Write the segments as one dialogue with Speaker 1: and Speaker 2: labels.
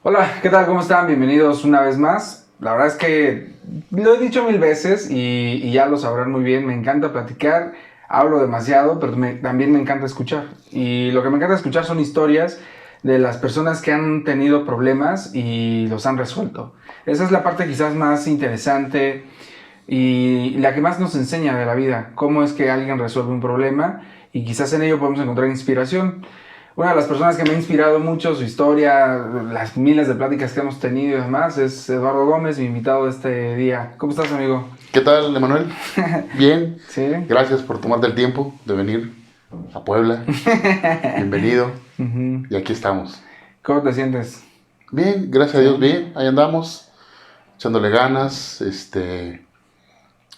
Speaker 1: Hola, ¿qué tal? ¿Cómo están? Bienvenidos una vez más. La verdad es que lo he dicho mil veces y ya lo sabrán muy bien. Me encanta platicar, hablo demasiado, pero también me encanta escuchar. Y lo que me encanta escuchar son historias de las personas que han tenido problemas y los han resuelto. Esa es la parte quizás más interesante y la que más nos enseña de la vida. Cómo es que alguien resuelve un problema y quizás en ello podemos encontrar inspiración. Una de las personas que me ha inspirado mucho su historia, las miles de pláticas que hemos tenido y demás, es Eduardo Gómez, mi invitado de este día. ¿Cómo estás, amigo?
Speaker 2: ¿Qué tal, Emanuel? Bien,
Speaker 1: Sí.
Speaker 2: gracias por tomarte el tiempo de venir a Puebla. Bienvenido.
Speaker 1: Ujú.
Speaker 2: Y aquí estamos.
Speaker 1: ¿Cómo te sientes?
Speaker 2: Bien, gracias a
Speaker 1: Sí.
Speaker 2: Dios, bien. Ahí andamos, echándole ganas,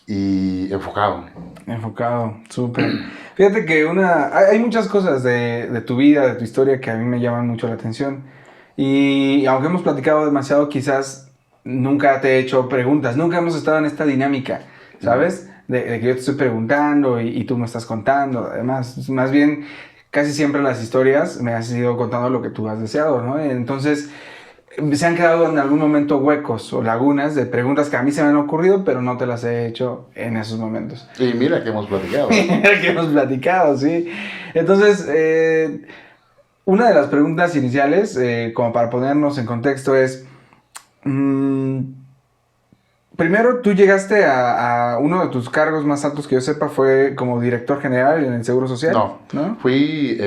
Speaker 2: y enfocado.
Speaker 1: Enfocado, súper. Fíjate que hay muchas cosas de tu vida, de tu historia que a mí me llaman mucho la atención. Y aunque hemos platicado demasiado, quizás nunca te he hecho preguntas, nunca hemos estado en esta dinámica,
Speaker 2: Ujú.
Speaker 1: ¿sabes? De que yo te estoy preguntando y tú me estás contando. Además, más bien, casi siempre las historias me has ido contando lo que tú has deseado, ¿no? Entonces, se han quedado en algún momento huecos o lagunas de preguntas que a mí se me han ocurrido, pero no te las he hecho en esos momentos.
Speaker 2: Y mira que hemos platicado, ¿eh?
Speaker 1: Que hemos platicado, sí. Entonces, una de las preguntas iniciales, como para ponernos en contexto, es, mm, primero, tú llegaste a uno de tus cargos más altos que yo sepa fue como director general en el Seguro Social,
Speaker 2: No,
Speaker 1: ¿no?
Speaker 2: fui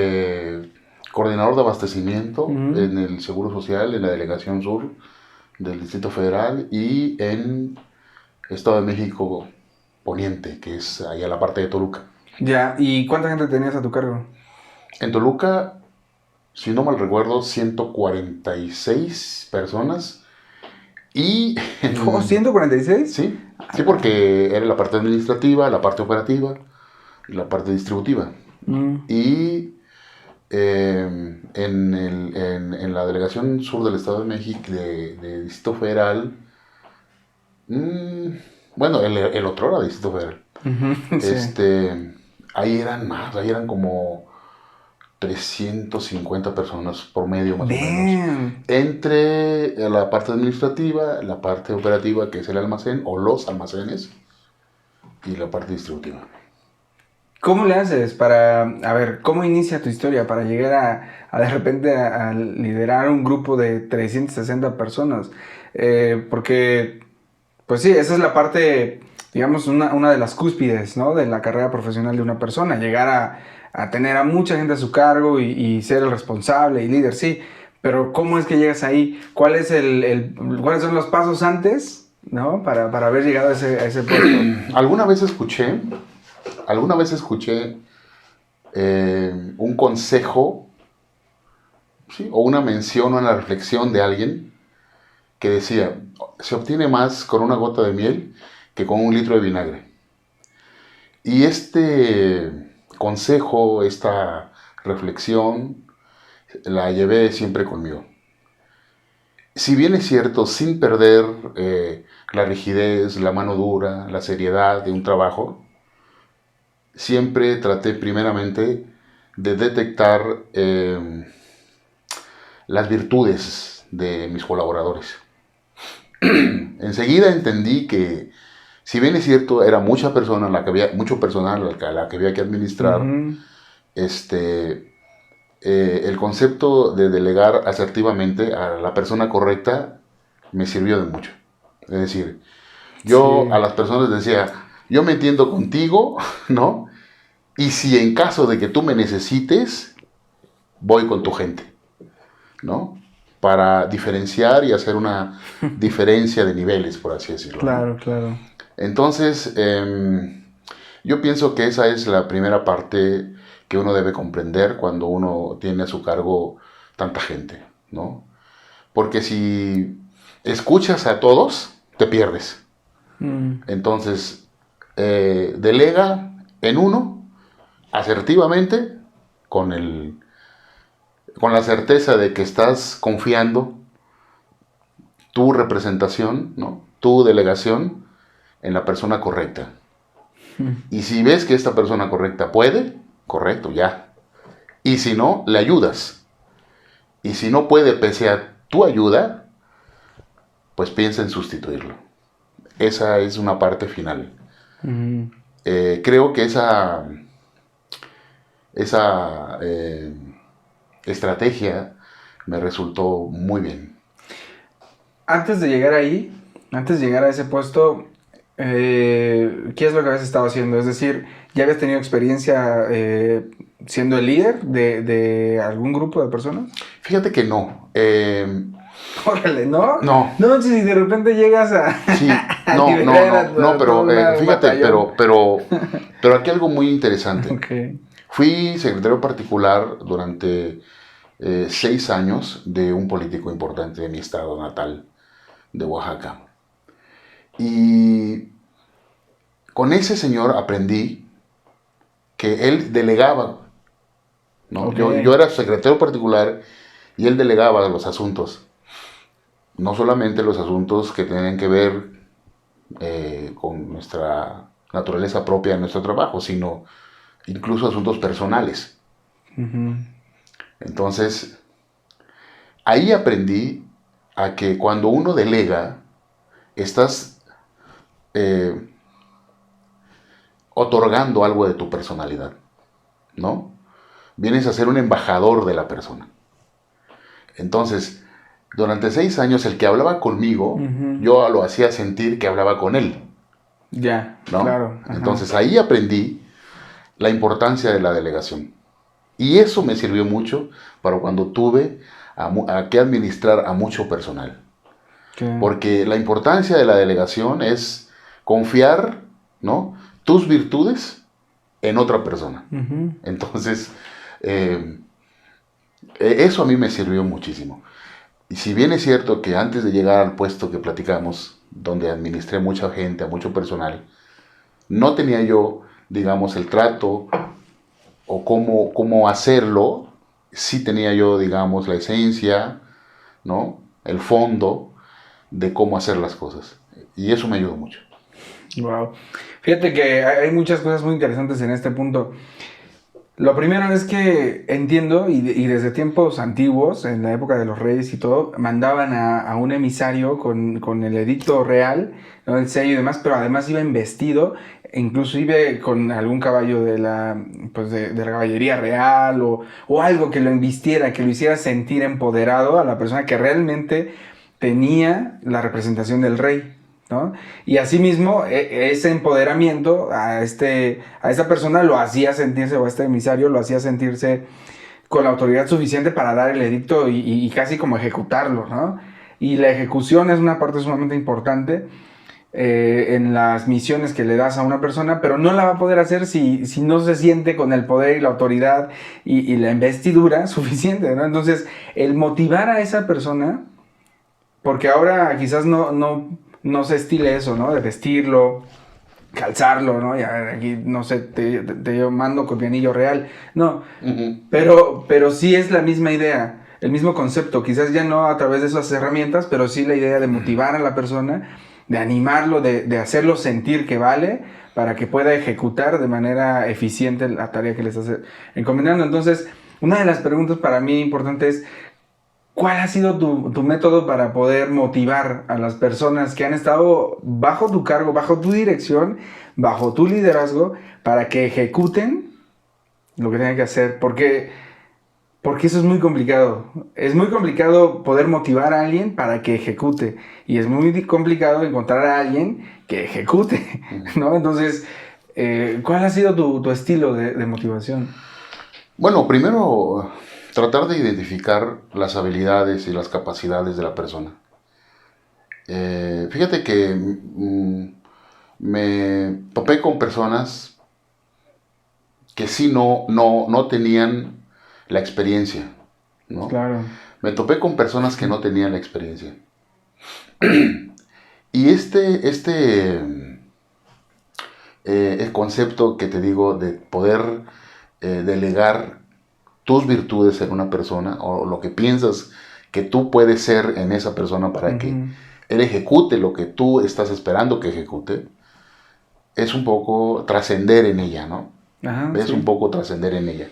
Speaker 2: coordinador de abastecimiento
Speaker 1: Ujú.
Speaker 2: en el Seguro Social, en la Delegación Sur del Distrito Federal y en Estado de México Poniente, que es allá la parte de Toluca.
Speaker 1: Ya, ¿y cuánta gente tenías a tu cargo?
Speaker 2: En Toluca, si no mal recuerdo, 146 personas. Y
Speaker 1: Oh,
Speaker 2: en,
Speaker 1: 146.
Speaker 2: sí, sí, porque era la parte administrativa, la parte operativa y la parte distributiva.
Speaker 1: Mm.
Speaker 2: Y en la delegación sur del Estado de México, de Distrito Federal, mmm, bueno, el otro era Distrito Federal,
Speaker 1: Ujú, sí.
Speaker 2: ahí eran más, ahí eran como 350 personas por medio más o menos,
Speaker 1: Damn.
Speaker 2: entre la parte administrativa, la parte operativa que es el almacén o los almacenes y la parte distributiva.
Speaker 1: ¿Cómo le haces para, a ver, cómo inicia tu historia para llegar a de repente a liderar un grupo de 360 personas? Porque, pues sí, esa es la parte, digamos, una de las cúspides, ¿no? De la carrera profesional de una persona, llegar a tener a mucha gente a su cargo y ser el responsable y líder, sí. Pero ¿cómo es que llegas ahí? ¿Cuáles son los pasos antes, ¿no? Para haber llegado a ese puesto.
Speaker 2: Alguna vez escuché, alguna vez escuché un consejo, ¿sí? O una mención o una reflexión de alguien que decía, se obtiene más con una gota de miel que con un litro de vinagre. Y este consejo, esta reflexión, la llevé siempre conmigo. Si bien es cierto, sin perder la rigidez, la mano dura, la seriedad de un trabajo, siempre traté primeramente de detectar las virtudes de mis colaboradores. Enseguida entendí que, si bien es cierto, era mucha persona la que había, mucho personal a la que había que administrar,
Speaker 1: Ujú.
Speaker 2: este, el concepto de delegar asertivamente a la persona correcta me sirvió de mucho. Es decir, yo a
Speaker 1: Sí.
Speaker 2: las personas les decía, yo me entiendo contigo, ¿no? Y si en caso de que tú me necesites, voy con tu gente, ¿no? Para diferenciar y hacer una diferencia de niveles, por así decirlo, ¿no?
Speaker 1: Claro, claro.
Speaker 2: Entonces, yo pienso que esa es la primera parte que uno debe comprender cuando uno tiene a su cargo tanta gente, ¿no? Porque si escuchas a todos, te pierdes.
Speaker 1: Mm.
Speaker 2: Entonces, delega en uno asertivamente con, con la certeza de que estás confiando tu representación, ¿no? Tu delegación en la persona correcta. Y si ves que esta persona correcta puede, correcto, ya. Y si no, le ayudas. Y si no puede, pese a tu ayuda, pues piensa en sustituirlo. Esa es una parte final.
Speaker 1: Ujú.
Speaker 2: Creo que esa estrategia me resultó muy bien.
Speaker 1: Antes de llegar ahí, antes de llegar a ese puesto, ¿qué es lo que habías estado haciendo? Es decir, ¿ya habías tenido experiencia siendo el líder de algún grupo de personas?
Speaker 2: Fíjate que no.
Speaker 1: Órale, ¿no?
Speaker 2: No.
Speaker 1: No, si de repente llegas a,
Speaker 2: Sí,
Speaker 1: a
Speaker 2: no,
Speaker 1: liderar
Speaker 2: pero
Speaker 1: un
Speaker 2: fíjate,
Speaker 1: batallón.
Speaker 2: pero aquí algo muy interesante.
Speaker 1: Ok.
Speaker 2: Fui secretario particular durante 6 años de un político importante de mi estado natal, de Oaxaca. Y con ese señor aprendí que él delegaba, ¿no?
Speaker 1: Ok.
Speaker 2: Yo era secretario particular y él delegaba los asuntos. No solamente los asuntos que tenían que ver con nuestra naturaleza propia de nuestro trabajo, sino incluso asuntos personales.
Speaker 1: Ujú.
Speaker 2: Entonces, ahí aprendí a que cuando uno delega, estás eh, otorgando algo de tu personalidad, ¿no? Vienes a ser un embajador de la persona. Entonces, durante 6 años el que hablaba conmigo,
Speaker 1: Ujú.
Speaker 2: yo lo hacía sentir que hablaba con él,
Speaker 1: Ya,
Speaker 2: ¿no?
Speaker 1: claro. Ajá.
Speaker 2: Entonces ahí aprendí la importancia de la delegación. Y eso me sirvió mucho para cuando tuve a que administrar a mucho personal.
Speaker 1: Que-
Speaker 2: Porque la importancia de la delegación es confiar, ¿no?, tus virtudes en otra persona.
Speaker 1: Ujú.
Speaker 2: Entonces, eh, eso a mí me sirvió muchísimo. Y si bien es cierto que antes de llegar al puesto que platicamos, donde administré mucha gente, a mucho personal, no tenía yo, digamos, el trato o cómo hacerlo, sí tenía yo, digamos, la esencia, ¿no?, el fondo de cómo hacer las cosas. Y eso me ayudó mucho.
Speaker 1: Wow. Fíjate que hay muchas cosas muy interesantes en este punto. Lo primero es que entiendo, y desde tiempos antiguos, en la época de los reyes y todo, mandaban a un emisario con el edicto real, ¿no?, el sello y demás, pero además iba investido, inclusive con algún caballo de la caballería real o algo que lo invistiera, que lo hiciera sentir empoderado a la persona que realmente tenía la representación del rey, ¿no? Y asimismo, ese empoderamiento a esta persona lo hacía sentirse, o a este emisario lo hacía sentirse con la autoridad suficiente para dar el edicto y casi como ejecutarlo, ¿no? Y la ejecución es una parte sumamente importante en las misiones que le das a una persona, pero no la va a poder hacer si no se siente con el poder y la autoridad y la investidura suficiente, ¿no? Entonces, el motivar a esa persona, porque ahora quizás no se estile eso, ¿no? De vestirlo, calzarlo, ¿no? Ya aquí, no sé, te mando con mi anillo real. No,
Speaker 2: Uh-huh.
Speaker 1: pero sí es la misma idea, el mismo concepto. Quizás ya no a través de esas herramientas, pero sí la idea de motivar a la persona, de animarlo, de hacerlo sentir que vale, para que pueda ejecutar de manera eficiente la tarea que les estás encomendando. Entonces, una de las preguntas para mí importantes es, ¿cuál ha sido tu método para poder motivar a las personas que han estado bajo tu cargo, bajo tu dirección, bajo tu liderazgo, para que ejecuten lo que tengan que hacer? Porque eso es muy complicado. Es muy complicado poder motivar a alguien para que ejecute. Y es muy complicado encontrar a alguien que ejecute, ¿no? Entonces, ¿cuál ha sido tu estilo de motivación?
Speaker 2: Bueno, primero tratar de identificar las habilidades y las capacidades de la persona. Fíjate que me topé con personas que sí no tenían la experiencia, ¿no?
Speaker 1: Claro.
Speaker 2: Me topé con personas que no tenían la experiencia. Y el concepto que te digo de poder delegar tus virtudes en una persona o lo que piensas que tú puedes ser en esa persona para que
Speaker 1: Ujú.
Speaker 2: él ejecute lo que tú estás esperando que ejecute, es un poco trascender en ella, ¿no?
Speaker 1: Ajá,
Speaker 2: Es un
Speaker 1: sí.
Speaker 2: poco trascender en ella.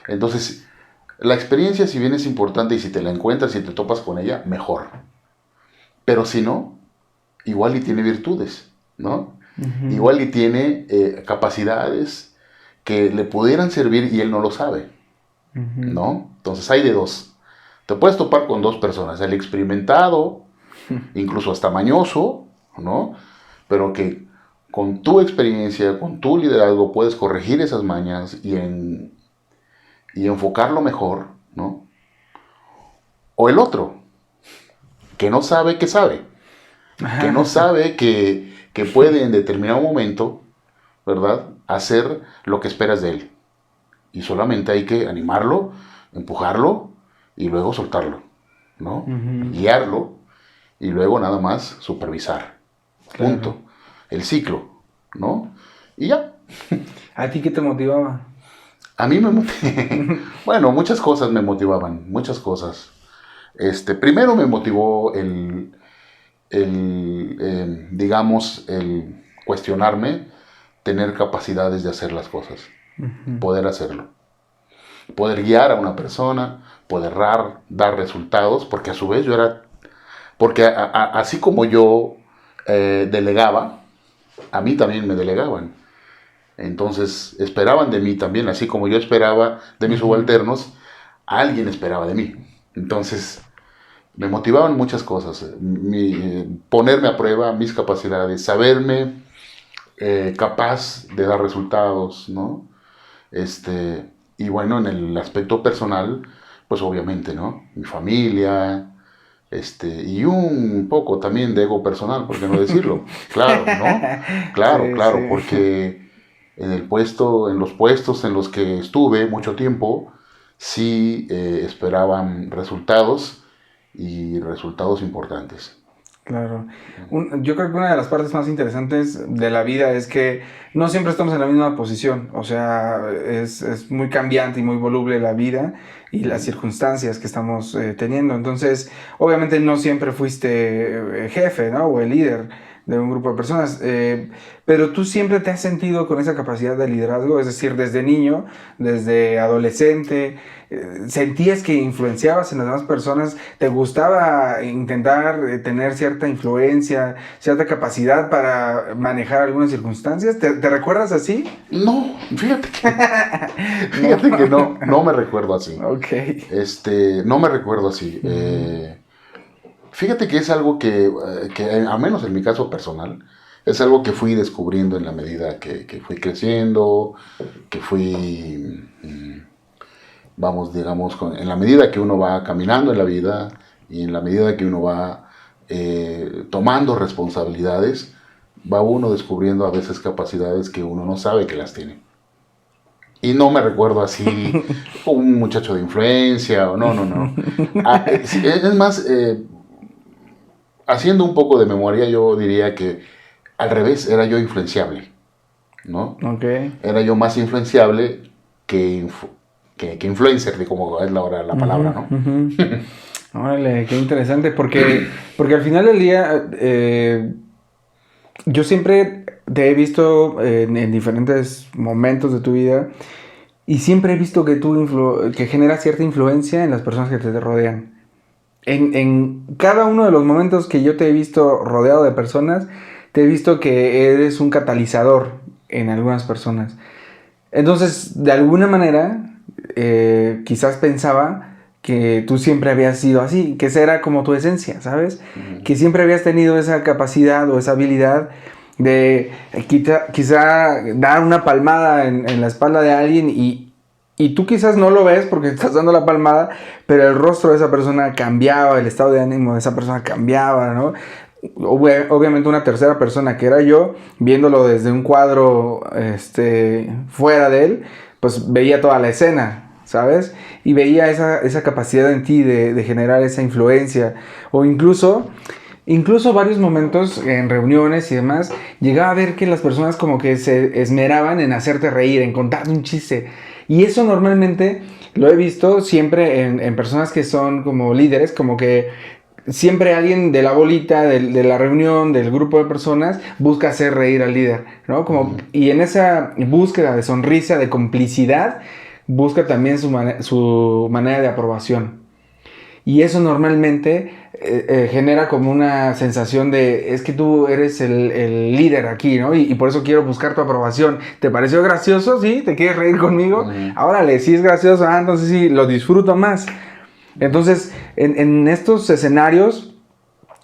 Speaker 2: Entonces, La experiencia, si bien es importante y si te la encuentras y te topas con ella, mejor. Pero si no, igual y tiene virtudes, ¿no?
Speaker 1: Ujú.
Speaker 2: Igual y tiene capacidades que le pudieran servir y él no lo sabe,
Speaker 1: Ujú.
Speaker 2: ¿no? Entonces hay de dos. Te puedes topar con dos personas, el experimentado, incluso hasta mañoso, ¿no? Pero que con tu experiencia, con tu liderazgo, puedes corregir esas mañas y enfocarlo mejor, ¿no? O el otro, que no sabe que sabe, que no sabe que puede en determinado momento, ¿verdad?, hacer lo que esperas de él. Y solamente hay que animarlo, empujarlo y luego soltarlo, ¿no?
Speaker 1: Ujú.
Speaker 2: Guiarlo y luego nada más supervisar.
Speaker 1: Claro.
Speaker 2: Punto. El ciclo, ¿no? Y ya.
Speaker 1: ¿A ti qué te motivaba?
Speaker 2: A mí bueno, muchas cosas me motivaban, muchas cosas. Primero me motivó digamos, el cuestionarme, tener capacidades de hacer las cosas,
Speaker 1: Ujú.
Speaker 2: poder hacerlo. Poder guiar a una persona, poder dar resultados, porque a su vez yo era, porque así como yo delegaba, a mí también me delegaban. Entonces esperaban de mí también, así como yo esperaba de mis subalternos, alguien esperaba de mí. Entonces me motivaban muchas cosas, ponerme a prueba mis capacidades, saberme capaz de dar resultados, ¿no? Y bueno, en el aspecto personal, pues obviamente, ¿no? Mi familia, y un poco también de ego personal, ¿por qué no decirlo? Claro, ¿no? Claro,
Speaker 1: Sí,
Speaker 2: claro,
Speaker 1: sí.
Speaker 2: porque en los puestos en los que estuve mucho tiempo, sí esperaban resultados y resultados importantes.
Speaker 1: Claro. Yo creo que una de las partes más interesantes de la vida es que no siempre estamos en la misma posición. O sea, es muy cambiante y muy voluble la vida y las circunstancias que estamos teniendo. Entonces, obviamente no siempre fuiste jefe, ¿no? O el líder de un grupo de personas. Pero tú siempre te has sentido con esa capacidad de liderazgo, es decir, desde niño, desde adolescente. ¿Sentías que influenciabas en las demás personas? ¿Te gustaba intentar tener cierta influencia, cierta capacidad para manejar algunas circunstancias? ¿Te recuerdas así?
Speaker 2: No,
Speaker 1: No.
Speaker 2: fíjate que no, no me recuerdo así.
Speaker 1: Ok.
Speaker 2: No me recuerdo así.
Speaker 1: Ujú.
Speaker 2: Fíjate que es algo que, al menos en mi caso personal, es algo que fui descubriendo en la medida que fui creciendo, que fui, vamos, digamos, en la medida que uno va caminando en la vida y en la medida que uno va tomando responsabilidades, va uno descubriendo a veces capacidades que uno no sabe que las tiene. Y no me recuerdo así como un muchacho de influencia o no, no, no. Es más, haciendo un poco de memoria, yo diría que al revés, era yo influenciable, ¿no?
Speaker 1: Ok.
Speaker 2: Era yo más influenciable que influencer, de como es la palabra,
Speaker 1: Ujú,
Speaker 2: ¿no?
Speaker 1: ujú. Órale, qué interesante, porque al final del día yo siempre te he visto en diferentes momentos de tu vida y siempre he visto que que generas cierta influencia en las personas que te rodean. En cada uno de los momentos que yo te he visto rodeado de personas, te he visto que eres un catalizador en algunas personas. Entonces, de alguna manera, quizás pensaba que tú siempre habías sido así, que esa era como tu esencia, ¿sabes?
Speaker 2: Uh-huh.
Speaker 1: Que siempre habías tenido esa capacidad o esa habilidad de quizá dar una palmada en la espalda de alguien y tú quizás no lo ves porque estás dando la palmada, pero el rostro de esa persona cambiaba, el estado de ánimo de esa persona cambiaba, ¿no? Obviamente una tercera persona que era yo, viéndolo desde un cuadro fuera de él, pues veía toda la escena, ¿sabes? Y veía esa capacidad en ti de generar esa influencia. O incluso varios momentos en reuniones y demás, llegaba a ver que las personas como que se esmeraban en hacerte reír, en contarte un chiste. Y eso normalmente lo he visto siempre en personas que son como líderes, como que siempre alguien de la bolita, de la reunión, del grupo de personas, busca hacer reír al líder, ¿no? Como,
Speaker 2: Uh-huh.
Speaker 1: y en esa búsqueda de sonrisa, de complicidad, busca también su manera de aprobación. Y eso normalmente genera como una sensación de, es que tú eres el líder aquí, ¿no? Y por eso quiero buscar tu aprobación. ¿Te pareció gracioso? ¿Sí? ¿Te quieres reír conmigo? Órale, sí es gracioso. Entonces sí, lo disfruto más. Entonces, en estos escenarios,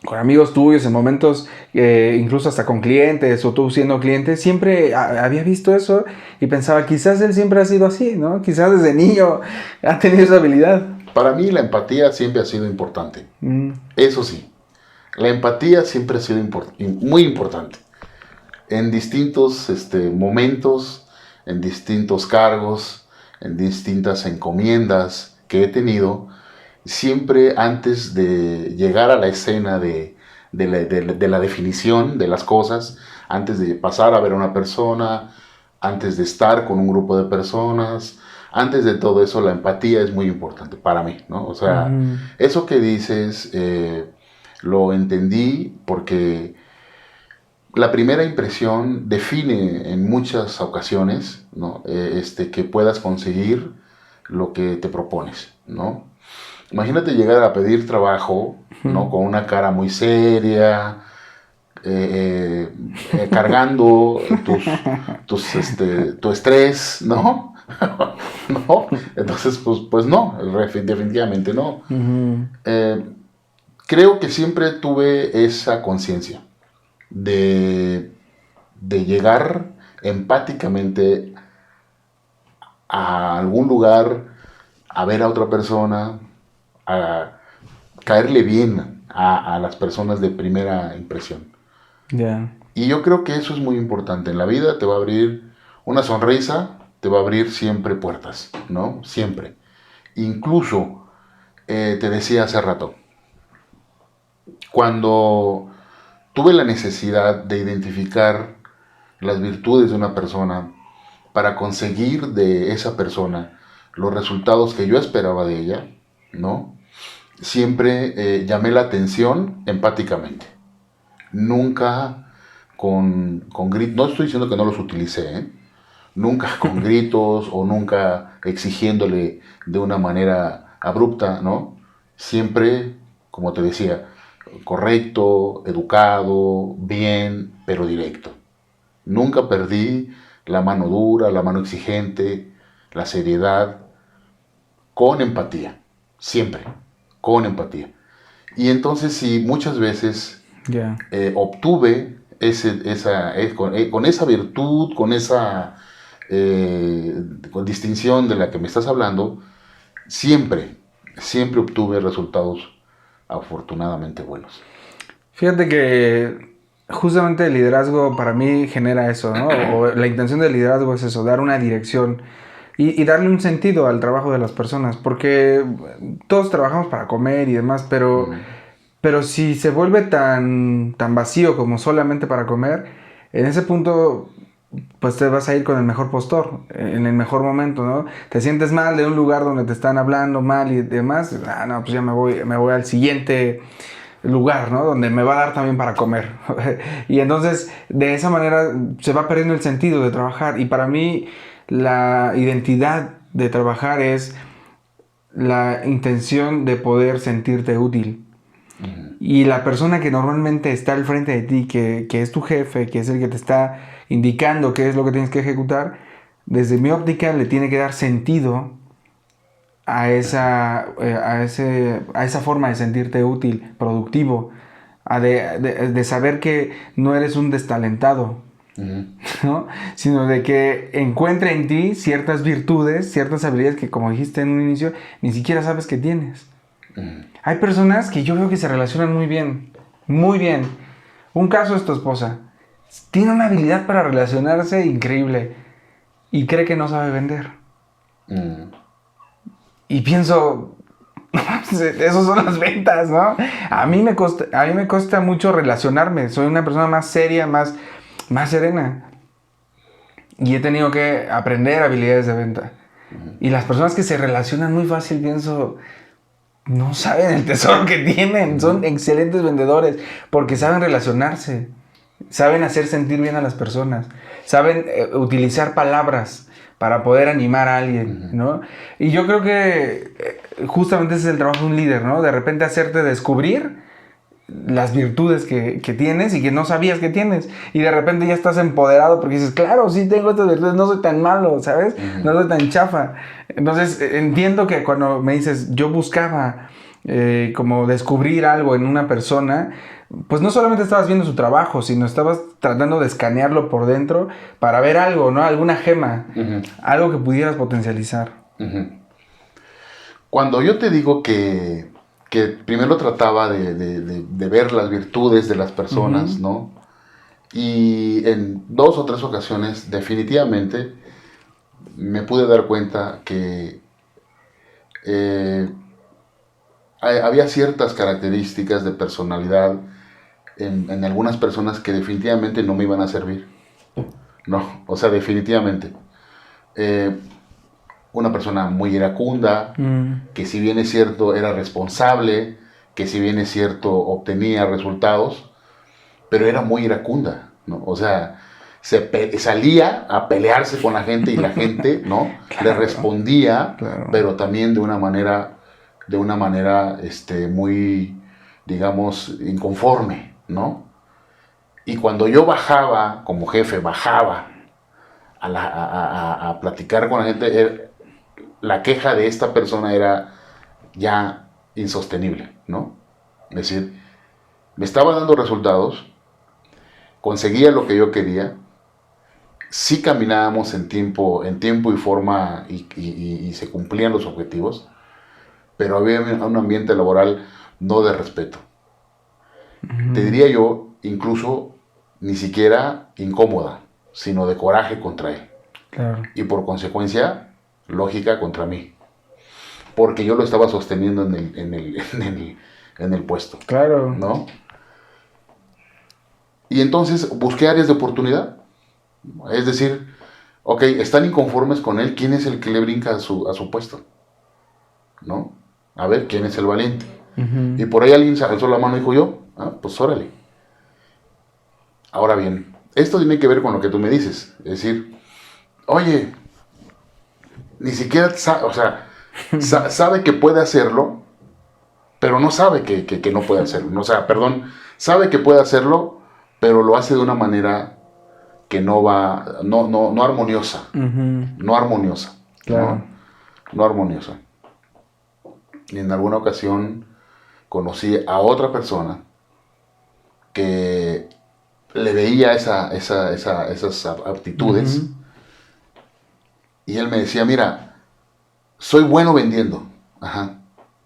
Speaker 1: con amigos tuyos, en momentos, incluso hasta con clientes o tú siendo cliente, siempre había visto eso y pensaba, quizás él siempre ha sido así, ¿no? Quizás desde niño ha tenido esa habilidad.
Speaker 2: Para mí la empatía siempre ha sido importante. Eso sí, la empatía siempre ha sido muy importante. En distintos momentos, en distintos cargos, en distintas encomiendas que he tenido, siempre antes de llegar a la escena de la definición de las cosas, antes de pasar a ver a una persona, antes de estar con un grupo de personas, antes de todo eso, la empatía es muy importante para mí, ¿no? O sea, eso que dices, lo entendí porque la primera impresión define en muchas ocasiones, ¿no? Que puedas conseguir lo que te propones, ¿no? Imagínate llegar a pedir trabajo, ¿no? Con una cara muy seria, cargando tu estrés, ¿no? ¿No? Entonces, pues no, definitivamente no. Creo que siempre tuve esa conciencia de llegar empáticamente a algún lugar, a ver a otra persona, a caerle bien a las personas de primera impresión.
Speaker 1: Yeah.
Speaker 2: Y yo creo que eso es muy importante. En la vida te va a abrir una sonrisa, te va a abrir siempre puertas, ¿no? Siempre. Incluso, te decía hace rato, cuando tuve la necesidad de identificar las virtudes de una persona para conseguir de esa persona los resultados que yo esperaba de ella, ¿no? Siempre llamé la atención empáticamente. Nunca con gritos, no estoy diciendo que no los utilicé, ¿eh? Nunca con gritos o nunca exigiéndole de una manera abrupta, ¿no? Siempre, como te decía, correcto, educado, bien, pero directo. Nunca perdí la mano dura, la mano exigente, la seriedad, con empatía, siempre, con empatía. Y entonces sí, muchas veces obtuve con esa virtud, con esa con distinción de la que me estás hablando, siempre obtuve resultados afortunadamente buenos.
Speaker 1: Fíjate que justamente el liderazgo para mí genera eso, ¿no? O la intención del liderazgo es eso, dar una dirección y darle un sentido al trabajo de las personas, porque todos trabajamos para comer y demás, pero si se vuelve tan vacío como solamente para comer, en ese punto pues te vas a ir con el mejor postor, en el mejor momento, ¿no? Te sientes mal de un lugar donde te están hablando mal y demás, no, pues ya me voy al siguiente lugar, ¿no? Donde me va a dar también para comer. Y entonces, de esa manera se va perdiendo el sentido de trabajar. Y para mí, la identidad de trabajar es la intención de poder sentirte útil. Y la persona que normalmente está al frente de ti, que es tu jefe, que es el que te está indicando qué es lo que tienes que ejecutar, desde mi óptica le tiene que dar sentido a esa forma de sentirte útil, productivo, de saber que no eres un destalentado, ¿no? Sino de que encuentre en ti ciertas virtudes, ciertas habilidades que, como dijiste en un inicio, ni siquiera sabes que tienes. Hay personas que yo veo que se relacionan muy bien, muy bien. Un caso es tu esposa. Tiene una habilidad para relacionarse increíble y cree que no sabe vender. Y pienso, esos son las ventas, ¿no? A mí me cuesta mucho relacionarme. Soy una persona más seria, más serena. Y he tenido que aprender habilidades de venta. Y las personas que se relacionan muy fácil, pienso, no saben el tesoro que tienen. Son excelentes vendedores porque saben relacionarse. Saben hacer sentir bien a las personas. Saben utilizar palabras para poder animar a alguien, ¿no? Y yo creo que justamente ese es el trabajo de un líder, ¿no? De repente hacerte descubrir las virtudes que tienes y que no sabías que tienes. Y de repente ya estás empoderado porque dices, claro, sí tengo estas virtudes, no soy tan malo, ¿sabes? No soy tan chafa. Entonces entiendo que cuando me dices, yo buscaba como descubrir algo en una persona, pues no solamente estabas viendo su trabajo, sino estabas tratando de escanearlo por dentro para ver algo, ¿no? Alguna gema, algo que pudieras potencializar.
Speaker 2: Cuando yo te digo que primero trataba de ver las virtudes de las personas, ¿no? Y en 2 o 3 ocasiones definitivamente me pude dar cuenta que había ciertas características de personalidad en algunas personas que definitivamente no me iban a servir. No, o sea, definitivamente. Una persona muy iracunda, que si bien es cierto era responsable, que si bien es cierto obtenía resultados, pero era muy iracunda, ¿no? O sea, salía a pelearse con la gente y la gente, ¿no? Claro. Le respondía, claro. Pero también de una manera muy, digamos, inconforme, ¿no? Y cuando yo bajaba, como jefe, a platicar con la gente, la queja de esta persona era ya insostenible, ¿no? Es decir, me estaba dando resultados, conseguía lo que yo quería, sí caminábamos en tiempo y forma y se cumplían los objetivos, pero había un ambiente laboral no de respeto. Te diría yo, incluso, ni siquiera incómoda, sino de coraje contra él.
Speaker 1: Claro.
Speaker 2: Y por consecuencia, lógica contra mí. Porque yo lo estaba sosteniendo en el puesto.
Speaker 1: Claro.
Speaker 2: ¿No? Y entonces busqué áreas de oportunidad. Es decir, ok, están inconformes con él, ¿quién es el que le brinca a su puesto? ¿No? A ver, ¿quién es el valiente? Y por ahí alguien se alzó la mano y dijo yo, pues órale. Ahora bien, esto tiene que ver con lo que tú me dices. Es decir, oye, ni siquiera sabe que puede hacerlo, pero no sabe que no puede hacerlo. O sea, perdón, sabe que puede hacerlo, pero lo hace de una manera que no armoniosa. No armoniosa.
Speaker 1: Claro.
Speaker 2: No armoniosa. Y en alguna ocasión conocí a otra persona que le veía esas aptitudes. Y él me decía, mira, soy bueno vendiendo,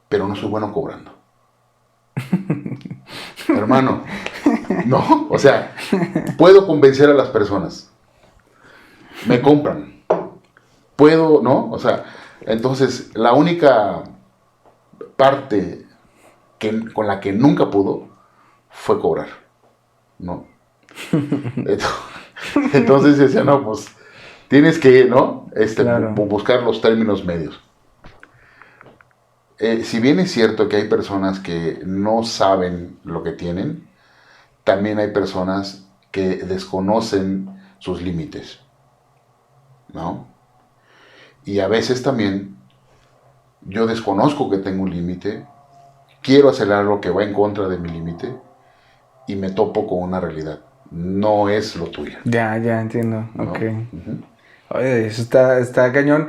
Speaker 2: pero no soy bueno cobrando. Hermano, no, o sea, puedo convencer a las personas, me compran, puedo, ¿no? O sea, entonces la única parte con la que nunca pudo fue cobrar, ¿no? Entonces decía, no, pues tienes que, ¿no?
Speaker 1: Claro.
Speaker 2: Buscar los términos medios. Si bien es cierto que hay personas que no saben lo que tienen, también hay personas que desconocen sus límites, ¿no? Y a veces también yo desconozco que tengo un límite, quiero hacer algo que va en contra de mi límite y me topo con una realidad. No es lo tuyo.
Speaker 1: Ya entiendo.
Speaker 2: ¿No?
Speaker 1: Ok. Oye, eso está cañón.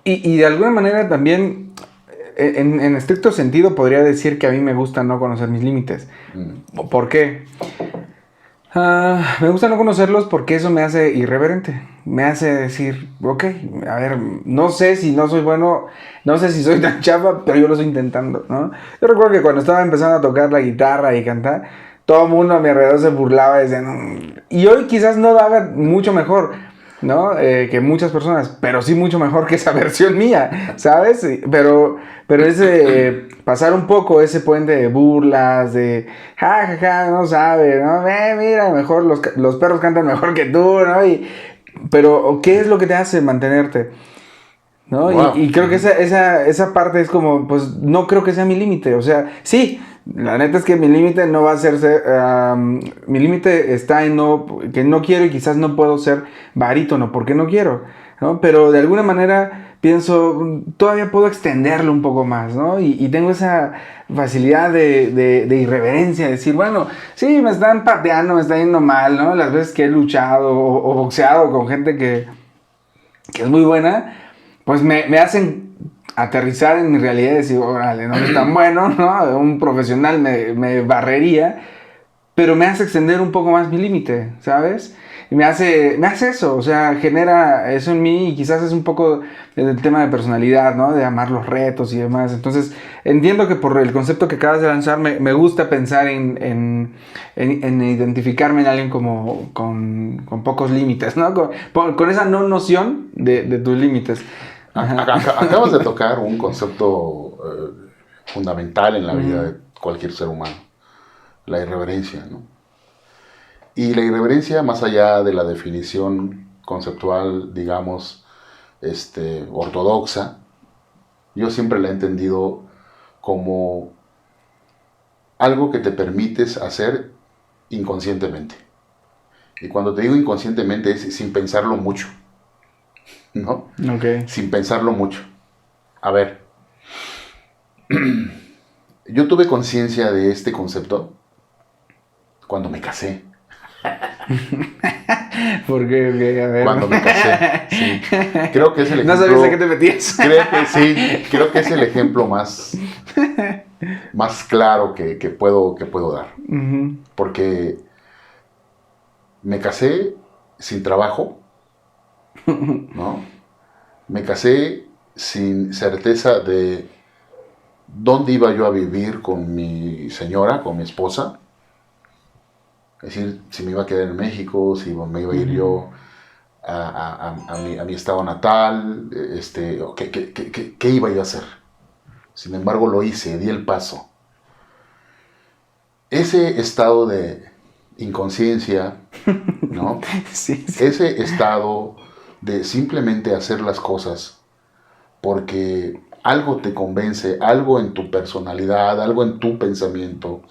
Speaker 1: Y de alguna manera también, en estricto sentido, podría decir que a mí me gusta no conocer mis límites. ¿Por qué? Me gusta no conocerlos porque eso me hace irreverente. Me hace decir, ok, a ver, no sé si no soy bueno, no sé si soy tan chafa, pero yo lo estoy intentando, ¿no? Yo recuerdo que cuando estaba empezando a tocar la guitarra y cantar, todo el mundo a mi alrededor se burlaba y decían, y hoy quizás no lo haga mucho mejor, ¿no? Que muchas personas, pero sí mucho mejor que esa versión mía, ¿sabes? Pero ese pasar un poco ese puente de burlas, de ja, no sabe, ¿no? Mira, mejor los perros cantan mejor que tú, ¿no? Pero ¿qué es lo que te hace mantenerte? ¿No? Wow. Y creo que esa parte es como, pues no creo que sea mi límite, o sea, sí. La neta es que mi límite no va a serse, mi límite está en que no quiero y quizás no puedo ser barítono, porque no quiero. ¿no? Pero de alguna manera pienso, todavía puedo extenderlo un poco más, ¿no? Y tengo esa facilidad de irreverencia, de decir, bueno, sí, me están pateando, me está yendo mal, ¿no? Las veces que he luchado o boxeado con gente que es muy buena, pues me hacen aterrizar en mi realidad y decir, órale, no es tan bueno, ¿no? Un profesional me barrería, pero me hace extender un poco más mi límite, ¿sabes? Y me hace eso, o sea, genera eso en mí y quizás es un poco el tema de personalidad, ¿no? De amar los retos y demás. Entonces, entiendo que por el concepto que acabas de lanzar, me gusta pensar en identificarme en alguien como con pocos límites, ¿no? Con esa no noción de tus límites.
Speaker 2: Acabas de tocar un concepto fundamental en la vida de cualquier ser humano, la irreverencia, ¿no? Y la irreverencia, más allá de la definición conceptual, digamos, ortodoxa, yo siempre la he entendido como algo que te permites hacer inconscientemente. Y cuando te digo inconscientemente es sin pensarlo mucho, ¿no?
Speaker 1: Okay.
Speaker 2: Sin pensarlo mucho. A ver, yo tuve conciencia de este concepto cuando me casé.
Speaker 1: ¿Por qué? Okay, a ver.
Speaker 2: Cuando me casé, sí. Creo que es el ejemplo...
Speaker 1: No sabías a qué te metías.
Speaker 2: Creo que es el ejemplo más claro que puedo dar.
Speaker 1: Uh-huh.
Speaker 2: Porque me casé sin trabajo, ¿no? Me casé sin certeza de dónde iba yo a vivir con mi señora, con mi esposa. Es decir, si me iba a quedar en México, si me iba a ir yo a mi estado natal, ¿qué iba yo a hacer? Sin embargo, lo hice, di el paso. Ese estado de inconsciencia, ¿no?
Speaker 1: Sí.
Speaker 2: Ese estado de simplemente hacer las cosas porque algo te convence, algo en tu personalidad, algo en tu pensamiento,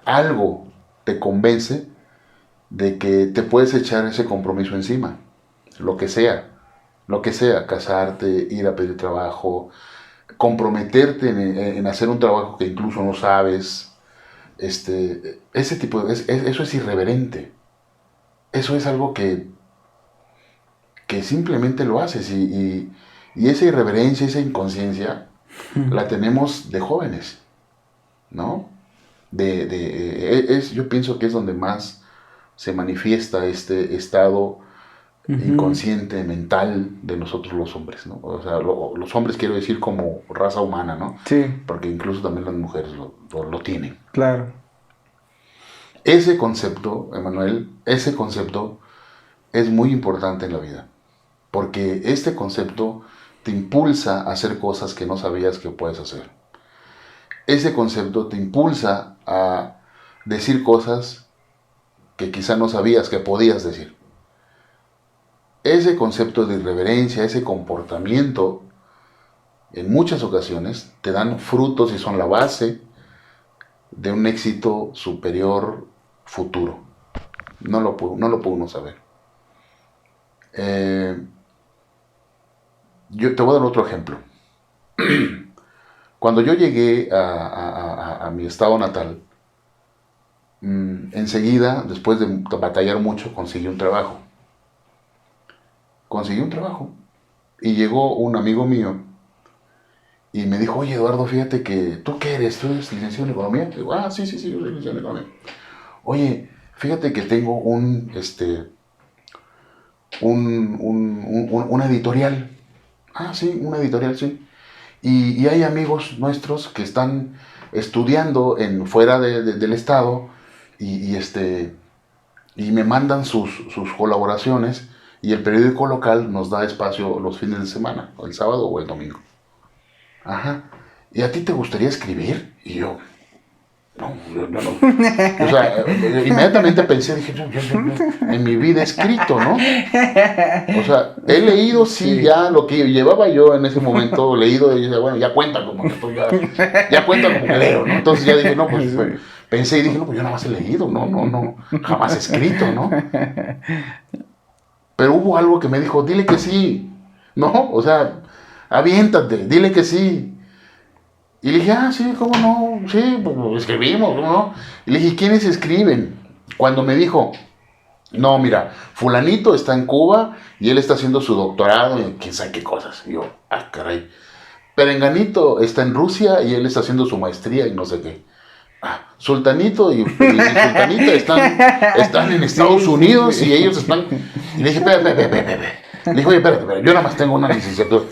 Speaker 2: algo te convence de que te puedes echar ese compromiso encima, lo que sea, casarte, ir a pedir trabajo, comprometerte en hacer un trabajo que incluso no sabes, ese tipo eso es irreverente, eso es algo que simplemente lo haces y esa irreverencia, esa inconsciencia la tenemos de jóvenes, ¿no? Yo pienso que es donde más se manifiesta este estado inconsciente, mental de nosotros los hombres, ¿no? O sea, los hombres quiero decir como raza humana, ¿no?
Speaker 1: Sí.
Speaker 2: Porque incluso también las mujeres lo tienen.
Speaker 1: Claro.
Speaker 2: Ese concepto, Emanuel, ese concepto es muy importante en la vida. Porque este concepto te impulsa a hacer cosas que no sabías que puedes hacer. Ese concepto te impulsa a decir cosas que quizá no sabías que podías decir. Ese concepto de irreverencia, ese comportamiento, en muchas ocasiones te dan frutos y son la base de un éxito superior futuro. No lo pudo uno saber. Yo te voy a dar otro ejemplo. Cuando yo llegué a mi estado natal, enseguida, después de batallar mucho, conseguí un trabajo. Y llegó un amigo mío y me dijo, oye Eduardo, fíjate que, ¿tú qué eres? ¿Tú eres licenciado en economía? Y digo, sí, yo soy licenciado en economía. Oye, fíjate que tengo una editorial. Sí, una editorial, sí. Y hay amigos nuestros que están estudiando fuera del estado y me mandan sus colaboraciones y el periódico local nos da espacio los fines de semana, o el sábado o el domingo. Ajá. ¿Y a ti te gustaría escribir? Y yo, no. O sea, inmediatamente pensé, dije, yo en mi vida he escrito, ¿no? O sea, he leído, sí, ya lo que llevaba yo en ese momento, leído, y dije, bueno, ya cuenta como que estoy, ya cuenta como que leo, ¿no? Entonces ya dije, no, pues pensé y dije, no, pues yo nada más he leído, no, jamás he escrito, ¿no? Pero hubo algo que me dijo, dile que sí. No, o sea, aviéntate, dile que sí. Y le dije, sí, ¿cómo no? Sí, pues escribimos, ¿cómo no? Y le dije, ¿quiénes escriben? Cuando me dijo, no, mira, fulanito está en Cuba y él está haciendo su doctorado en quién sabe qué cosas. Y yo, caray. Perenganito está en Rusia y él está haciendo su maestría y no sé qué. Sultanito y Sultanita están en Estados Unidos y ellos están... Y le dije, espérate. Le dije, oye, espérate, yo nada más tengo una licenciatura.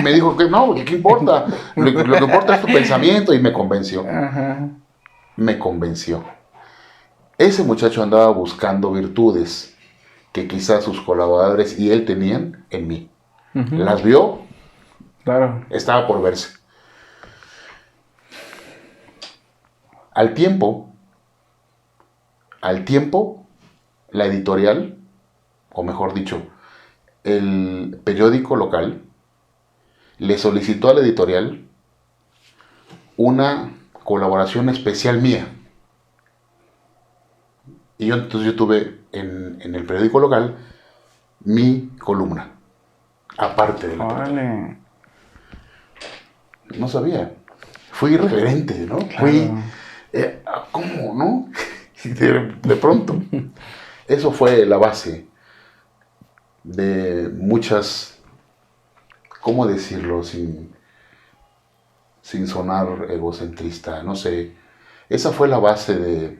Speaker 2: Me dijo que no, ¿qué importa? Lo que importa es tu pensamiento y me convenció.
Speaker 1: Ajá.
Speaker 2: Me convenció. Ese muchacho andaba buscando virtudes que quizás sus colaboradores y él tenían en mí.
Speaker 1: Uh-huh.
Speaker 2: Las vio,
Speaker 1: claro.
Speaker 2: Estaba por verse. Al tiempo, la editorial, o mejor dicho, el periódico local, le solicitó a la editorial una colaboración especial mía. Y entonces yo tuve en el periódico local mi columna, aparte de la
Speaker 1: Órale.
Speaker 2: No sabía. Fui irreverente, ¿no?
Speaker 1: Claro.
Speaker 2: Fui... ¿Cómo, no? De pronto. Eso fue la base de muchas... ¿Cómo decirlo sin sonar egocentrista? No sé. Esa fue la base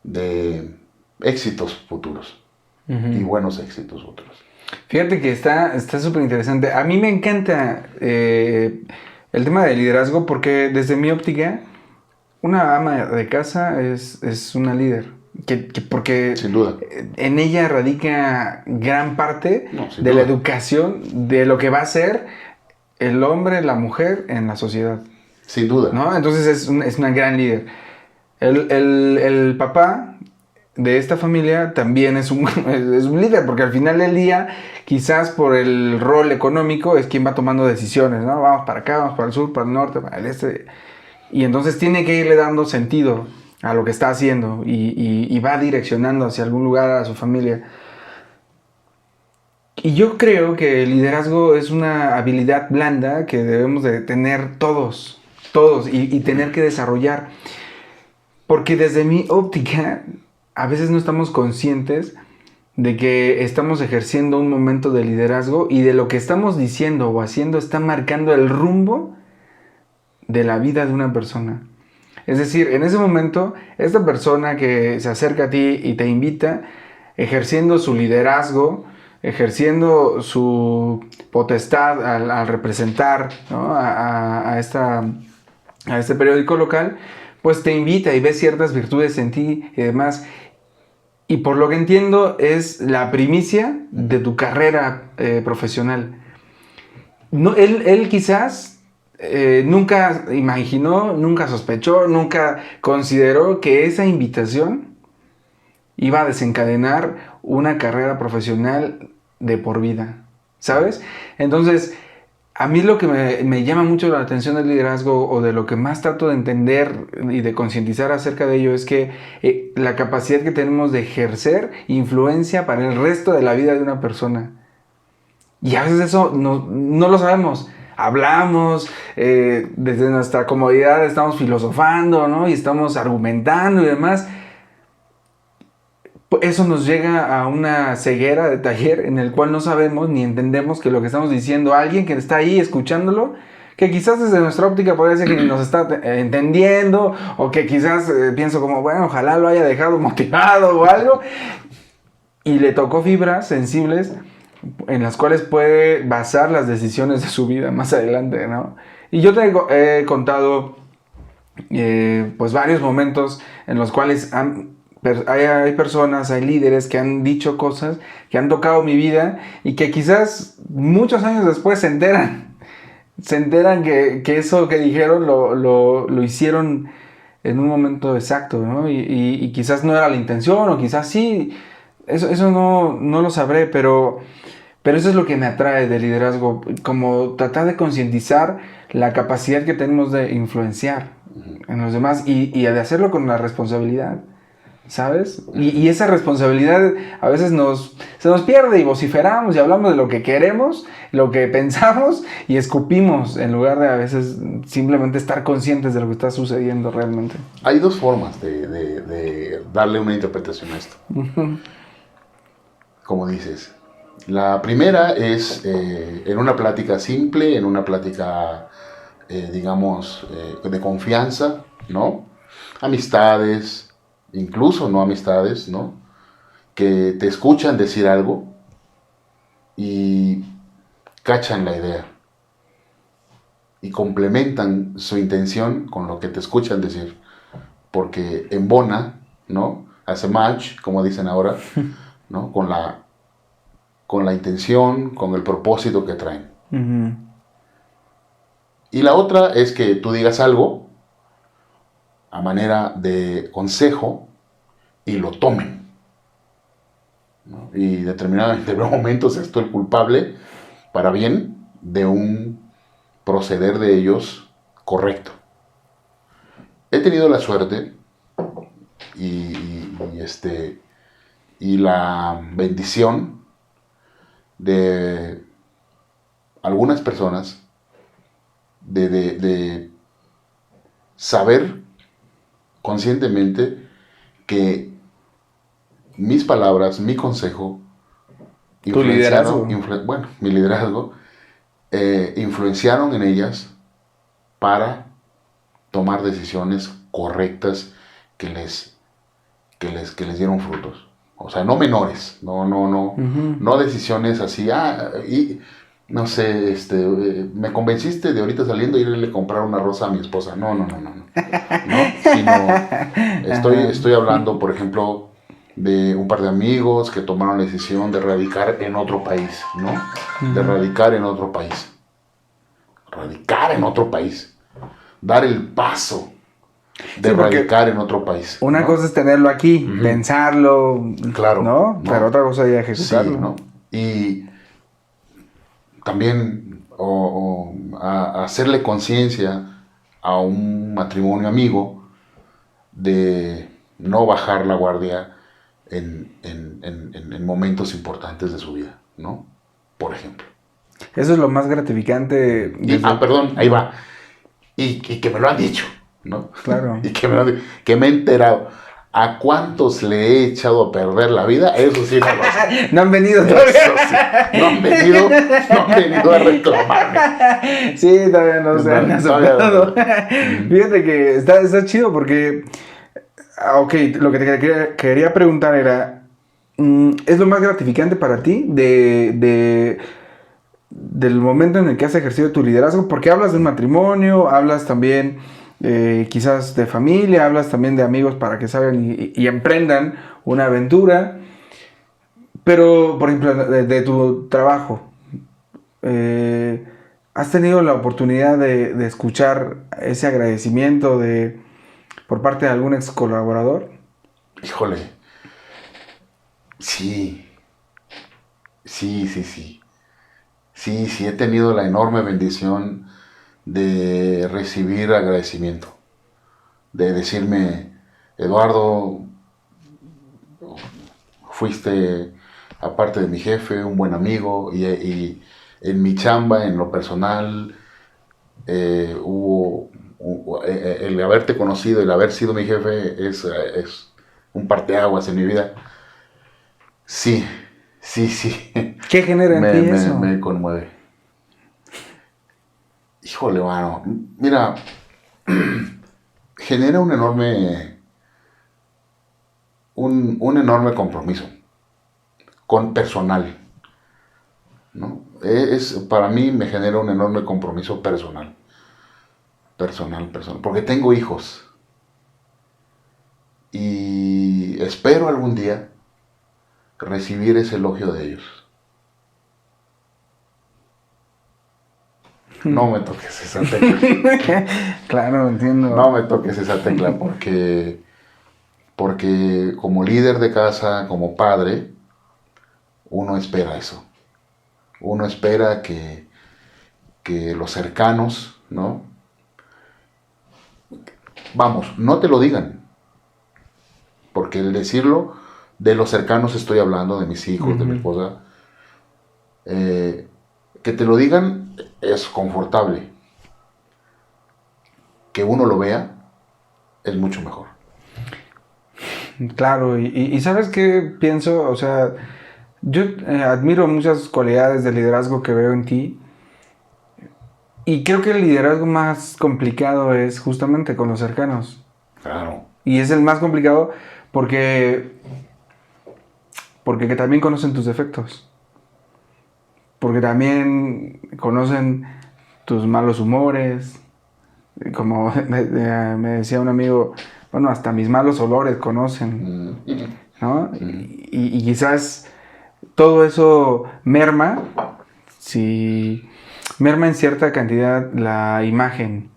Speaker 2: de éxitos futuros. Uh-huh. Y buenos éxitos futuros.
Speaker 1: Fíjate que está súper interesante. A mí me encanta el tema del liderazgo porque desde mi óptica, una ama de casa es una líder. Porque
Speaker 2: sin duda.
Speaker 1: En ella radica gran parte de la educación de lo que va a ser el hombre, la mujer en la sociedad.
Speaker 2: Sin duda.
Speaker 1: ¿No? Entonces es una gran líder. El papá de esta familia también es un líder, porque al final del día, quizás por el rol económico, es quien va tomando decisiones, ¿no? Vamos para acá, vamos para el sur, para el norte, para el este. Y entonces tiene que irle dando sentido a lo que está haciendo y va direccionando hacia algún lugar a su familia. Y yo creo que el liderazgo es una habilidad blanda que debemos de tener todos y tener que desarrollar. Porque desde mi óptica, a veces no estamos conscientes de que estamos ejerciendo un momento de liderazgo y de lo que estamos diciendo o haciendo está marcando el rumbo de la vida de una persona. Es decir, en ese momento, esta persona que se acerca a ti y te invita, ejerciendo su liderazgo, ejerciendo su potestad al representar, ¿no? a este periódico local, pues te invita y ves ciertas virtudes en ti y demás. Y por lo que entiendo es la primicia de tu carrera profesional. No, él quizás nunca imaginó, nunca sospechó, nunca consideró que esa invitación iba a desencadenar una carrera profesional de por vida, ¿sabes? Entonces, a mí lo que me llama mucho la atención del liderazgo o de lo que más trato de entender y de concientizar acerca de ello es que la capacidad que tenemos de ejercer influencia para el resto de la vida de una persona. Y a veces eso no lo sabemos. Hablamos, desde nuestra comodidad estamos filosofando, ¿no? Y estamos argumentando y demás. Eso nos llega a una ceguera de taller en el cual no sabemos ni entendemos que lo que estamos diciendo a alguien que está ahí escuchándolo, que quizás desde nuestra óptica podría ser que ni nos está entendiendo, o que quizás pienso como, bueno, ojalá lo haya dejado motivado o algo, y le tocó fibras sensibles en las cuales puede basar las decisiones de su vida más adelante, ¿no? Y yo te he contado pues varios momentos en los cuales hay personas, hay líderes que han dicho cosas que han tocado mi vida y que quizás muchos años después se enteran que eso que dijeron lo hicieron en un momento exacto, ¿no? Y quizás no era la intención o quizás sí, eso no lo sabré, pero eso es lo que me atrae del liderazgo, como tratar de concientizar la capacidad que tenemos de influenciar en los demás y de hacerlo con la responsabilidad. ¿sabes? Y esa responsabilidad a veces se nos pierde y vociferamos y hablamos de lo que queremos, lo que pensamos y escupimos en lugar de a veces simplemente estar conscientes de lo que está sucediendo realmente.
Speaker 2: Hay dos formas de darle una interpretación a esto. Como dices. La primera es en una plática simple, en una plática, digamos, de confianza, ¿no? Amistades, incluso no amistades, ¿no? Que te escuchan decir algo y cachan la idea y complementan su intención con lo que te escuchan decir, porque embona, ¿no? Hace match, como dicen ahora, ¿no? Con la intención, con el propósito que traen.
Speaker 1: Uh-huh.
Speaker 2: Y la otra es que tú digas algo a manera de consejo y lo tomen, ¿no? Y determinadamente en momentos seas tú el culpable para bien de un proceder de ellos correcto. He tenido la suerte y la bendición de algunas personas de saber conscientemente que mis palabras, mi consejo,
Speaker 1: Tu liderazgo.
Speaker 2: mi liderazgo, influenciaron en ellas para tomar decisiones correctas que les dieron frutos. O sea, no menores, no decisiones así, y no sé, me convenciste de ahorita saliendo irle a comprar una rosa a mi esposa. No, sino estoy hablando, por ejemplo, de un par de amigos que tomaron la decisión de radicar en otro país, ¿no? De radicar en otro país. Radicar en otro país. Dar el paso de radicar en otro país.
Speaker 1: Una cosa es tenerlo aquí, pensarlo,
Speaker 2: claro,
Speaker 1: ¿no? Pero otra cosa es ejecutarlo.
Speaker 2: Sí, ¿no? Y también a hacerle conciencia a un matrimonio amigo de no bajar la guardia en momentos importantes de su vida, ¿no? Por ejemplo.
Speaker 1: Eso es lo más gratificante.
Speaker 2: Perdón, ahí va. Y que me lo han dicho, ¿no?
Speaker 1: Claro.
Speaker 2: Y que me he enterado. ¿A cuántos le he echado a perder la vida? Eso sí,
Speaker 1: no han venido todavía.
Speaker 2: Eso sí. No han venido a reclamarme.
Speaker 1: Sí, todavía no se han aceptado. Fíjate que está chido porque, ok, lo que te quería preguntar era, ¿es lo más gratificante para ti del momento en el que has ejercido tu liderazgo? Porque hablas de un matrimonio, hablas también quizás de familia, hablas también de amigos para que salgan y emprendan una aventura. Pero, por ejemplo, de tu trabajo, ¿has tenido la oportunidad de escuchar ese agradecimiento por parte de algún ex colaborador?
Speaker 2: Híjole. Sí, he tenido la enorme bendición de recibir agradecimiento, de decirme, Eduardo, fuiste, aparte de mi jefe, un buen amigo, y en mi chamba, en lo personal, el haberte conocido, el haber sido mi jefe, es un parteaguas en mi vida. Sí.
Speaker 1: ¿Qué genera en ti eso?
Speaker 2: Me conmueve. Híjole, mano. Mira, genera un enorme compromiso con personal, ¿no? Para mí me genera un enorme compromiso personal, porque tengo hijos y espero algún día recibir ese elogio de ellos. No me toques esa tecla.
Speaker 1: Claro, entiendo.
Speaker 2: No me toques esa tecla porque como líder de casa, como padre, uno espera eso. Uno espera que los cercanos, ¿no? Vamos, no te lo digan, Porque el decirlo, de los cercanos estoy hablando, de mis hijos, de mi esposa, que te lo digan es confortable. Que uno lo vea es mucho mejor.
Speaker 1: Claro, y ¿sabes qué pienso? O sea, yo admiro muchas cualidades de liderazgo que veo en ti. Y creo que el liderazgo más complicado es justamente con los cercanos.
Speaker 2: Claro.
Speaker 1: Y es el más complicado porque que también conocen tus defectos. Porque también conocen tus malos humores. Como me decía un amigo, bueno, hasta mis malos olores conocen, ¿no? Y quizás todo eso merma en cierta cantidad la imagen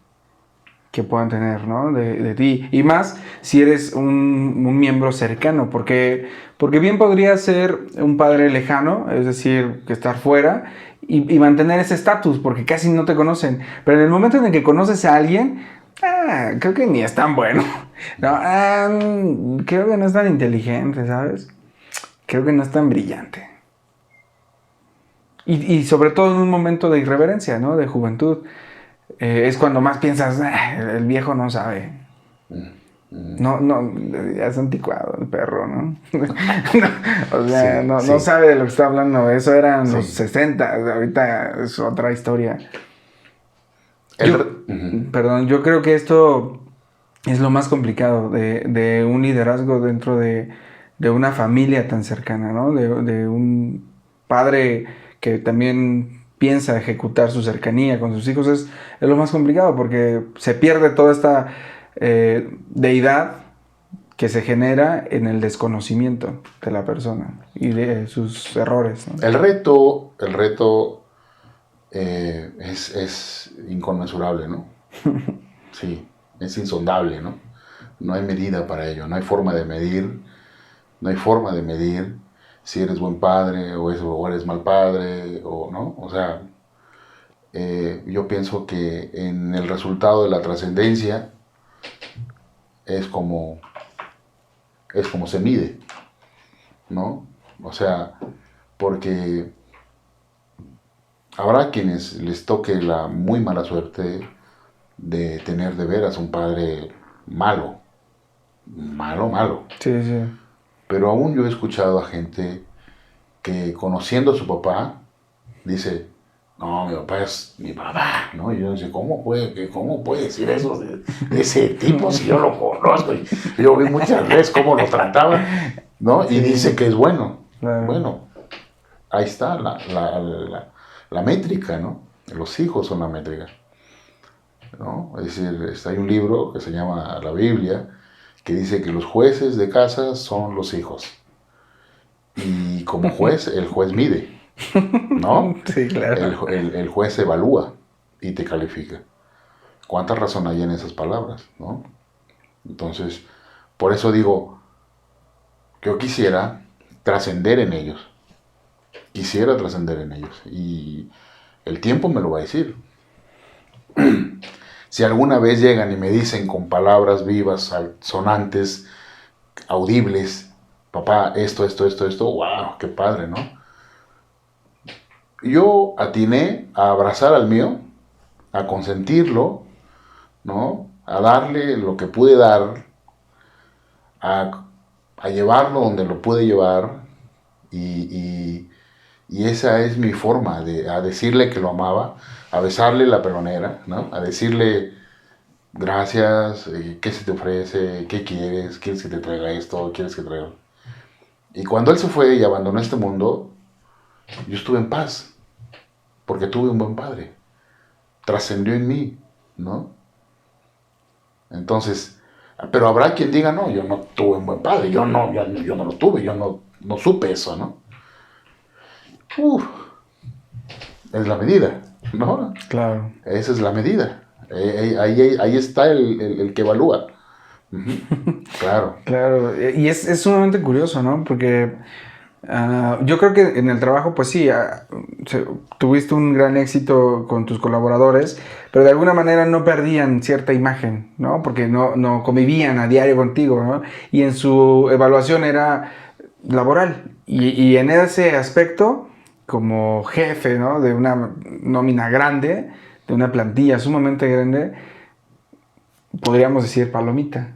Speaker 1: que puedan tener, ¿no? De ti. Y más si eres un miembro cercano, porque bien podría ser un padre lejano, es decir, que estar fuera y mantener ese estatus, porque casi no te conocen. Pero en el momento en el que conoces a alguien, creo que ni es tan bueno. No, creo que no es tan inteligente, ¿sabes? Creo que no es tan brillante. Y sobre todo en un momento de irreverencia, ¿no? De juventud. Es cuando más piensas, el viejo no sabe. No, ya es anticuado el perro, ¿no? O sea,
Speaker 2: Sí,
Speaker 1: no sabe de lo que está hablando. Eso eran los
Speaker 2: Sí.
Speaker 1: 60, ahorita es otra historia.
Speaker 2: Ujú.
Speaker 1: Perdón, yo creo que esto es lo más complicado de un liderazgo dentro de una familia tan cercana, ¿no? De un padre que también piensa ejecutar su cercanía con sus hijos. Es lo más complicado porque se pierde toda esta deidad que se genera en el desconocimiento de la persona y de sus errores, ¿no?
Speaker 2: El reto es inconmensurable, ¿no? Sí, es insondable, ¿no? No hay medida para ello, no hay forma de medir, si eres buen padre o eres mal padre, o no, o sea, yo pienso que en el resultado de la trascendencia es como se mide, ¿no? O sea, porque habrá quienes les toque la muy mala suerte de tener de veras un padre malo, malo.
Speaker 1: Sí, sí.
Speaker 2: Pero aún yo he escuchado a gente que conociendo a su papá dice, no, mi papá es mi papá, ¿no? Y yo dice, ¿cómo puede decir eso de ese tipo si yo lo conozco? Y yo vi muchas veces cómo lo trataba, ¿no? Y dice que es bueno.
Speaker 1: Claro.
Speaker 2: Bueno, ahí está la métrica, ¿no? Los hijos son la métrica, ¿no? Es decir, hay un libro que se llama la Biblia, que dice que los jueces de casa son los hijos. Y como juez, el juez mide, ¿no?
Speaker 1: Sí, claro.
Speaker 2: El juez evalúa y te califica. ¿Cuánta razón hay en esas palabras, no? Entonces, por eso digo, yo quisiera trascender en ellos. Y el tiempo me lo va a decir. Si alguna vez llegan y me dicen con palabras vivas, sonantes, audibles, papá, esto, wow, qué padre, ¿no? Yo atiné a abrazar al mío, a consentirlo, ¿no? A darle lo que pude dar, a llevarlo donde lo pude llevar, y esa es mi forma a decirle que lo amaba, a besarle la pelonera, ¿no? A decirle gracias, qué se te ofrece, qué quieres que te traiga esto, quieres que traiga. Y cuando él se fue y abandonó este mundo, yo estuve en paz, porque tuve un buen padre, trascendió en mí, ¿no? Entonces, pero habrá quien diga, no, yo no tuve un buen padre, yo no lo tuve, yo no supe eso, ¿no? Es la medida, ¿no?
Speaker 1: Claro.
Speaker 2: Esa es la medida. Ahí está el que evalúa. Claro.
Speaker 1: Claro, y es sumamente curioso, ¿no? Porque Yo creo que en el trabajo, pues sí, tuviste un gran éxito con tus colaboradores, pero de alguna manera no perdían cierta imagen, ¿no? Porque no convivían a diario contigo, ¿no? Y en su evaluación era laboral. Y en ese aspecto, como jefe, ¿no? De una nómina grande, de una plantilla sumamente grande, podríamos decir palomita.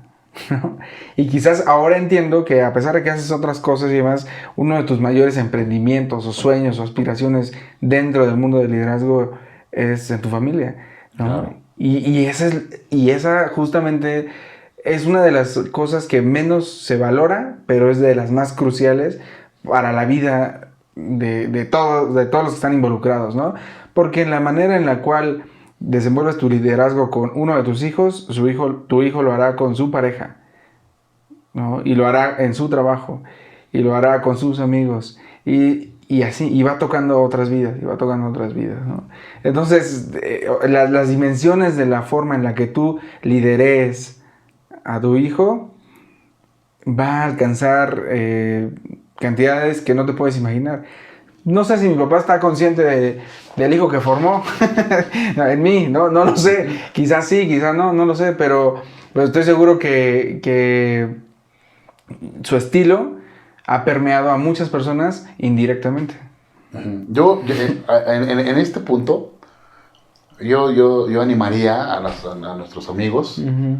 Speaker 1: ¿No? Y quizás ahora entiendo que a pesar de que haces otras cosas y demás, uno de tus mayores emprendimientos o sueños o aspiraciones dentro del mundo del liderazgo es en tu familia, ¿no?
Speaker 2: Claro.
Speaker 1: Y esa justamente es una de las cosas que menos se valora, pero es de las más cruciales para la vida de todos los que están involucrados, ¿no? Porque en la manera en la cual desenvuelves tu liderazgo con uno de tus hijos, tu hijo lo hará con su pareja, ¿no? Y lo hará en su trabajo, y lo hará con sus amigos, y así, y va tocando otras vidas, y va tocando otras vidas, ¿no? Entonces, las dimensiones de la forma en la que tú lideres a tu hijo va a alcanzar cantidades que no te puedes imaginar. No sé si mi papá está consciente del hijo que formó en mí, no lo sé. Quizás sí, quizás no lo sé, pero estoy seguro que su estilo ha permeado a muchas personas indirectamente.
Speaker 2: En este punto, yo animaría a nuestros amigos
Speaker 1: Uh-huh.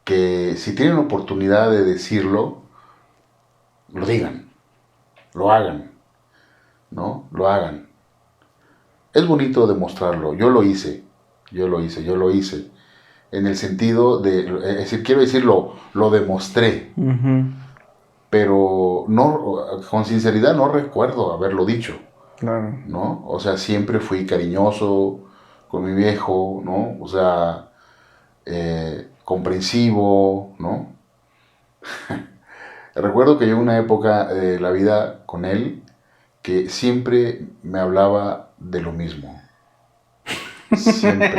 Speaker 2: que si tienen oportunidad de decirlo, lo digan, lo hagan, ¿no? Lo hagan. Es bonito demostrarlo. Yo lo hice. En el sentido de, es decir, quiero decirlo, lo demostré,
Speaker 1: Uh-huh.
Speaker 2: pero no, con sinceridad no recuerdo haberlo dicho,
Speaker 1: Claro.
Speaker 2: ¿no? O sea, siempre fui cariñoso con mi viejo, ¿no? O sea, comprensivo, ¿no? Recuerdo que yo en una época de la vida con él que siempre me hablaba de lo mismo. Siempre.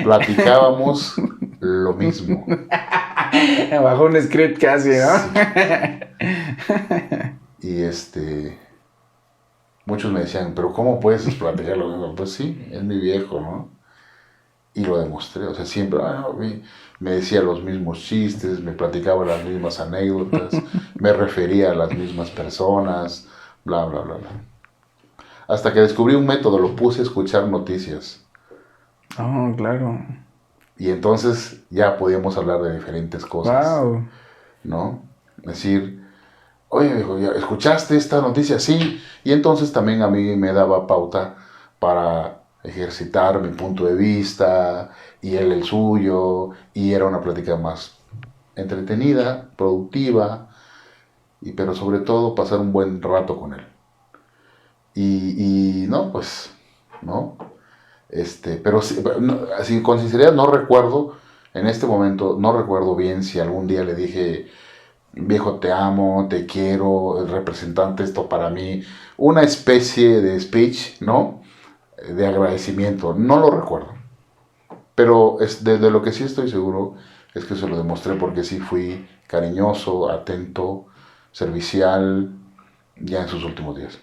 Speaker 2: Platicábamos lo mismo.
Speaker 1: Bajo un script casi, ¿no?
Speaker 2: Sí. Y muchos me decían, pero ¿cómo puedes platicar lo mismo? Pues sí, es mi viejo, ¿no? Y lo demostré, o sea, siempre me decía los mismos chistes, me platicaba las mismas anécdotas, me refería a las mismas personas, bla, bla, bla, bla. Hasta que descubrí un método, lo puse a escuchar noticias.
Speaker 1: Oh, claro.
Speaker 2: Y entonces ya podíamos hablar de diferentes cosas,
Speaker 1: Wow.
Speaker 2: ¿no? Es decir, oye, viejo, ¿escuchaste esta noticia? Sí. Y entonces también a mí me daba pauta para ejercitar mi punto de vista y él el suyo. Y era una plática más entretenida, productiva, pero sobre todo pasar un buen rato con él. Y no, pues, ¿no? Pero sí, no, así, con sinceridad no recuerdo, en este momento no recuerdo bien si algún día le dije, viejo, te amo, te quiero, el representante esto para mí, una especie de speech, ¿no? De agradecimiento, no lo recuerdo. Pero de lo que sí estoy seguro es que se lo demostré porque sí fui cariñoso, atento, servicial, ya en sus últimos días.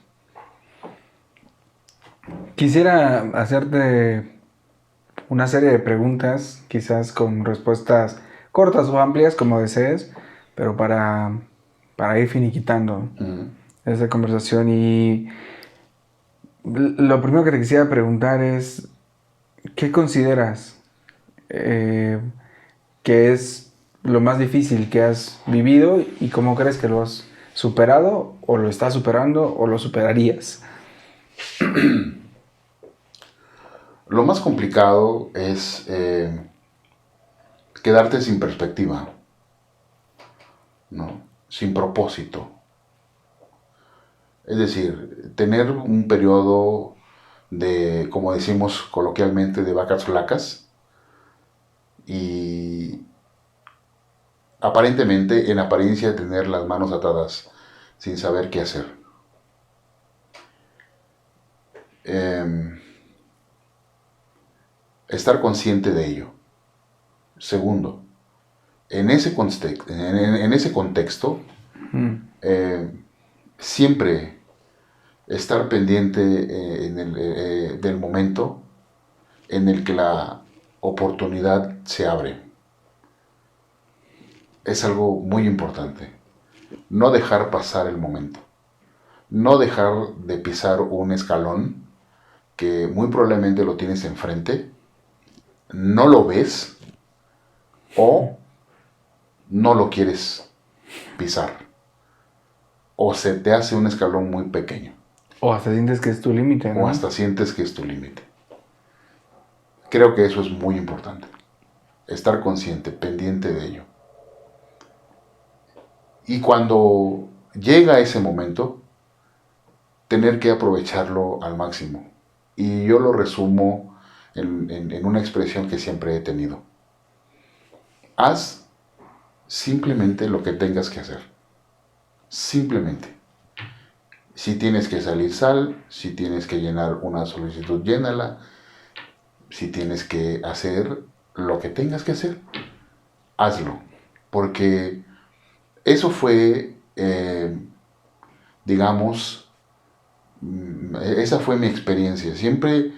Speaker 1: Quisiera hacerte una serie de preguntas, quizás con respuestas cortas o amplias, como desees, pero para ir finiquitando esta conversación. Y lo primero que te quisiera preguntar es, ¿qué consideras que es lo más difícil que has vivido y cómo crees que lo has superado o lo estás superando o lo superarías?
Speaker 2: Lo más complicado es quedarte sin perspectiva, ¿no? Sin propósito. Es decir, tener un periodo de, como decimos coloquialmente, de vacas flacas y aparentemente, en apariencia, tener las manos atadas sin saber qué hacer. Eh, Estar consciente de ello. Segundo, en ese contexto, eh, siempre estar pendiente del momento en el que la oportunidad se abre. Es algo muy importante. No dejar pasar el momento. No dejar de pisar un escalón que muy probablemente lo tienes enfrente, no lo ves o no lo quieres pisar. O se te hace un escalón muy pequeño.
Speaker 1: O hasta sientes que es tu límite, ¿no?
Speaker 2: O hasta sientes que es tu límite. Creo que eso es muy importante. Estar consciente, pendiente de ello. Y cuando llega ese momento, tener que aprovecharlo al máximo. Y yo lo resumo en una expresión que siempre he tenido. Haz simplemente lo que tengas que hacer. Simplemente. Si tienes que salir, sal. Si tienes que llenar una solicitud, llénala. Si tienes que hacer lo que tengas que hacer, hazlo. Porque eso fue, digamos, esa fue mi experiencia. Siempre,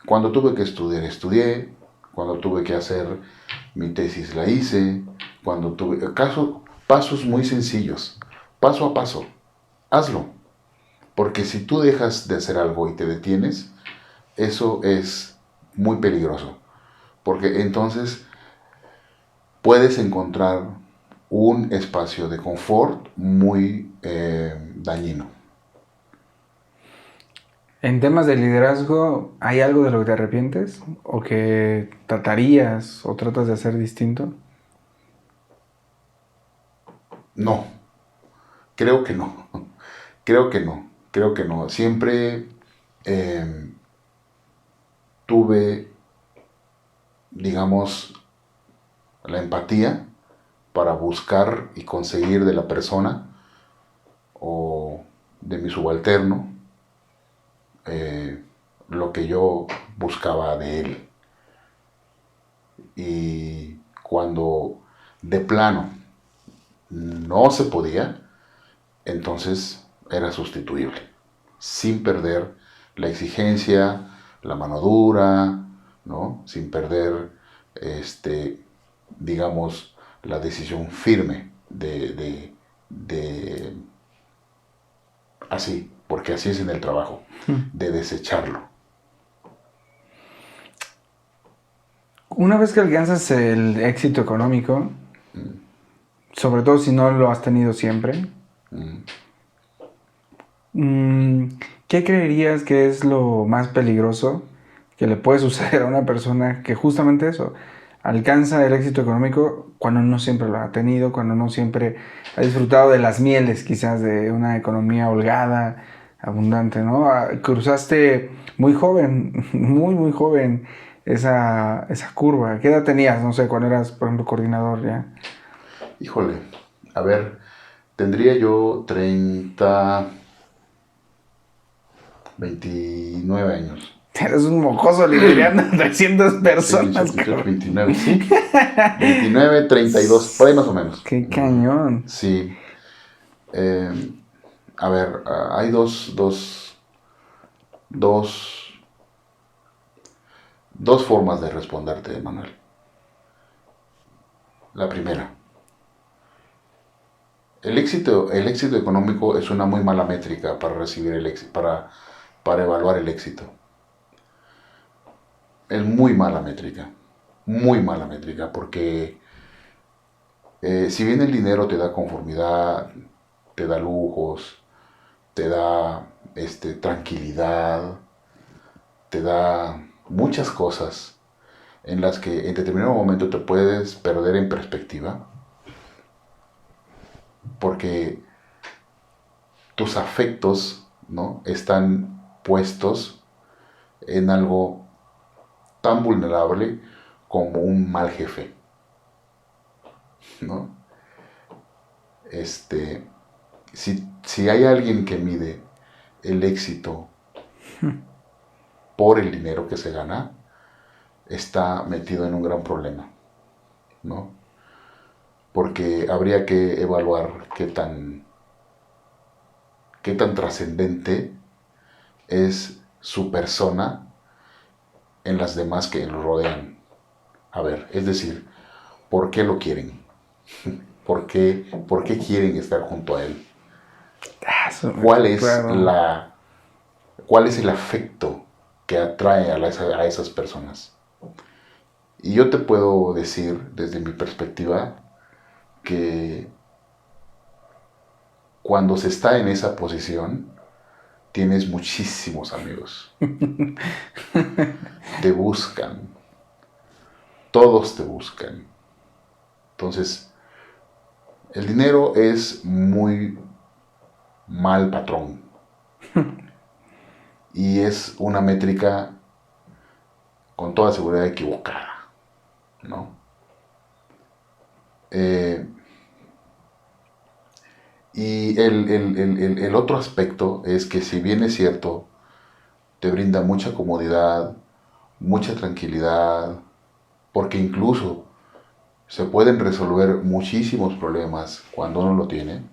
Speaker 2: cuando tuve que estudiar, estudié. Cuando tuve que hacer mi tesis, la hice. Cuando tuve pasos muy sencillos, paso a paso, hazlo. Porque si tú dejas de hacer algo y te detienes, eso es muy peligroso. Porque entonces puedes encontrar un espacio de confort muy dañino.
Speaker 1: En temas de liderazgo, ¿hay algo de lo que te arrepientes? ¿O que tratarías o tratas de hacer distinto?
Speaker 2: No, creo que no. Creo que no. Creo que no. Siempre tuve, digamos, la empatía para buscar y conseguir de la persona o de mi subalterno lo que yo buscaba de él. Y cuando de plano no se podía, entonces era sustituible, sin perder la exigencia, la mano dura, ¿no? Sin perder, digamos, la decisión firme de así, porque así es en el trabajo, de desecharlo.
Speaker 1: Una vez que alcanzas el éxito económico, sobre todo si no lo has tenido siempre, ¿qué creerías que es lo más peligroso que le puede suceder a una persona que justamente eso, alcanza el éxito económico cuando no siempre lo ha tenido, cuando no siempre ha disfrutado de las mieles quizás de una economía holgada, abundante, ¿no? Cruzaste muy joven, muy joven esa curva. ¿Qué edad tenías? No sé, cuando eras, por ejemplo, coordinador ya.
Speaker 2: Híjole, a ver, tendría yo 29 años.
Speaker 1: Eres un mocoso liderando a 300 personas,
Speaker 2: 18,
Speaker 1: cabrón.
Speaker 2: 29, sí. 29, 32, por ahí más o menos.
Speaker 1: Qué cañón.
Speaker 2: Sí. A ver, hay dos formas de responderte, Manuel. La primera, el éxito económico es una muy mala métrica para recibir el éxito, para evaluar el éxito. Es muy mala métrica, porque si bien el dinero te da conformidad, te da lujos, te da tranquilidad, te da muchas cosas en las que en determinado momento te puedes perder en perspectiva, porque tus afectos, ¿no?, están puestos en algo tan vulnerable como un mal jefe, ¿no? Si hay alguien que mide el éxito por el dinero que se gana, está metido en un gran problema, ¿no? Porque habría que evaluar qué tan qué tan trascendente es su persona en las demás que lo rodean. A ver, es decir, ¿por qué lo quieren? ¿Por qué quieren estar junto a él? ¿Cuál es ¿Cuál es el afecto que atrae a esas personas? Y yo te puedo decir, desde mi perspectiva, que cuando se está en esa posición, tienes muchísimos amigos. Te buscan. Todos te buscan. Entonces, el dinero es muy mal patrón. Y es una métrica con toda seguridad equivocada, ¿no? Y el otro aspecto es que, si bien es cierto, te brinda mucha comodidad, mucha tranquilidad, porque incluso se pueden resolver muchísimos problemas cuando uno lo tiene,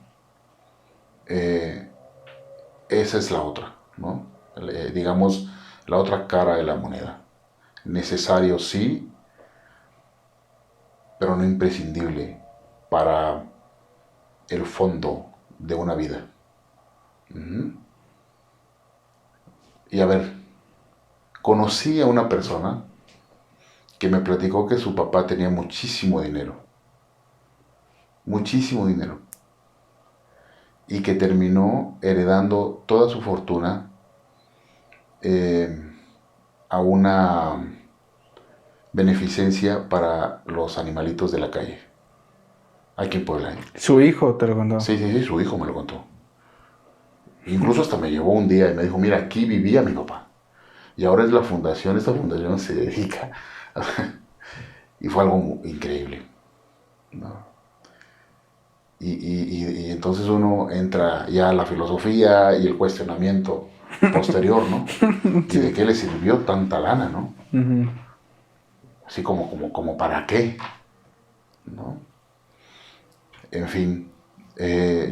Speaker 2: esa es la otra, ¿no? Digamos, la otra cara de la moneda. Necesario sí, pero no imprescindible para el fondo de una vida. Uh-huh. Y a ver, conocí a una persona que me platicó que su papá tenía muchísimo dinero, y que terminó heredando toda su fortuna a una beneficencia para los animalitos de la calle, aquí en Puebla.
Speaker 1: ¿Su hijo te lo contó?
Speaker 2: Sí, su hijo me lo contó. Incluso hasta me llevó un día y me dijo, mira, aquí vivía mi papá. Y ahora es esta fundación se dedica y fue algo increíble, ¿no? Y entonces uno entra ya a la filosofía y el cuestionamiento posterior, ¿no? Sí. ¿Y de qué le sirvió tanta lana, no? Uh-huh. Así como ¿para qué? ¿No? En fin,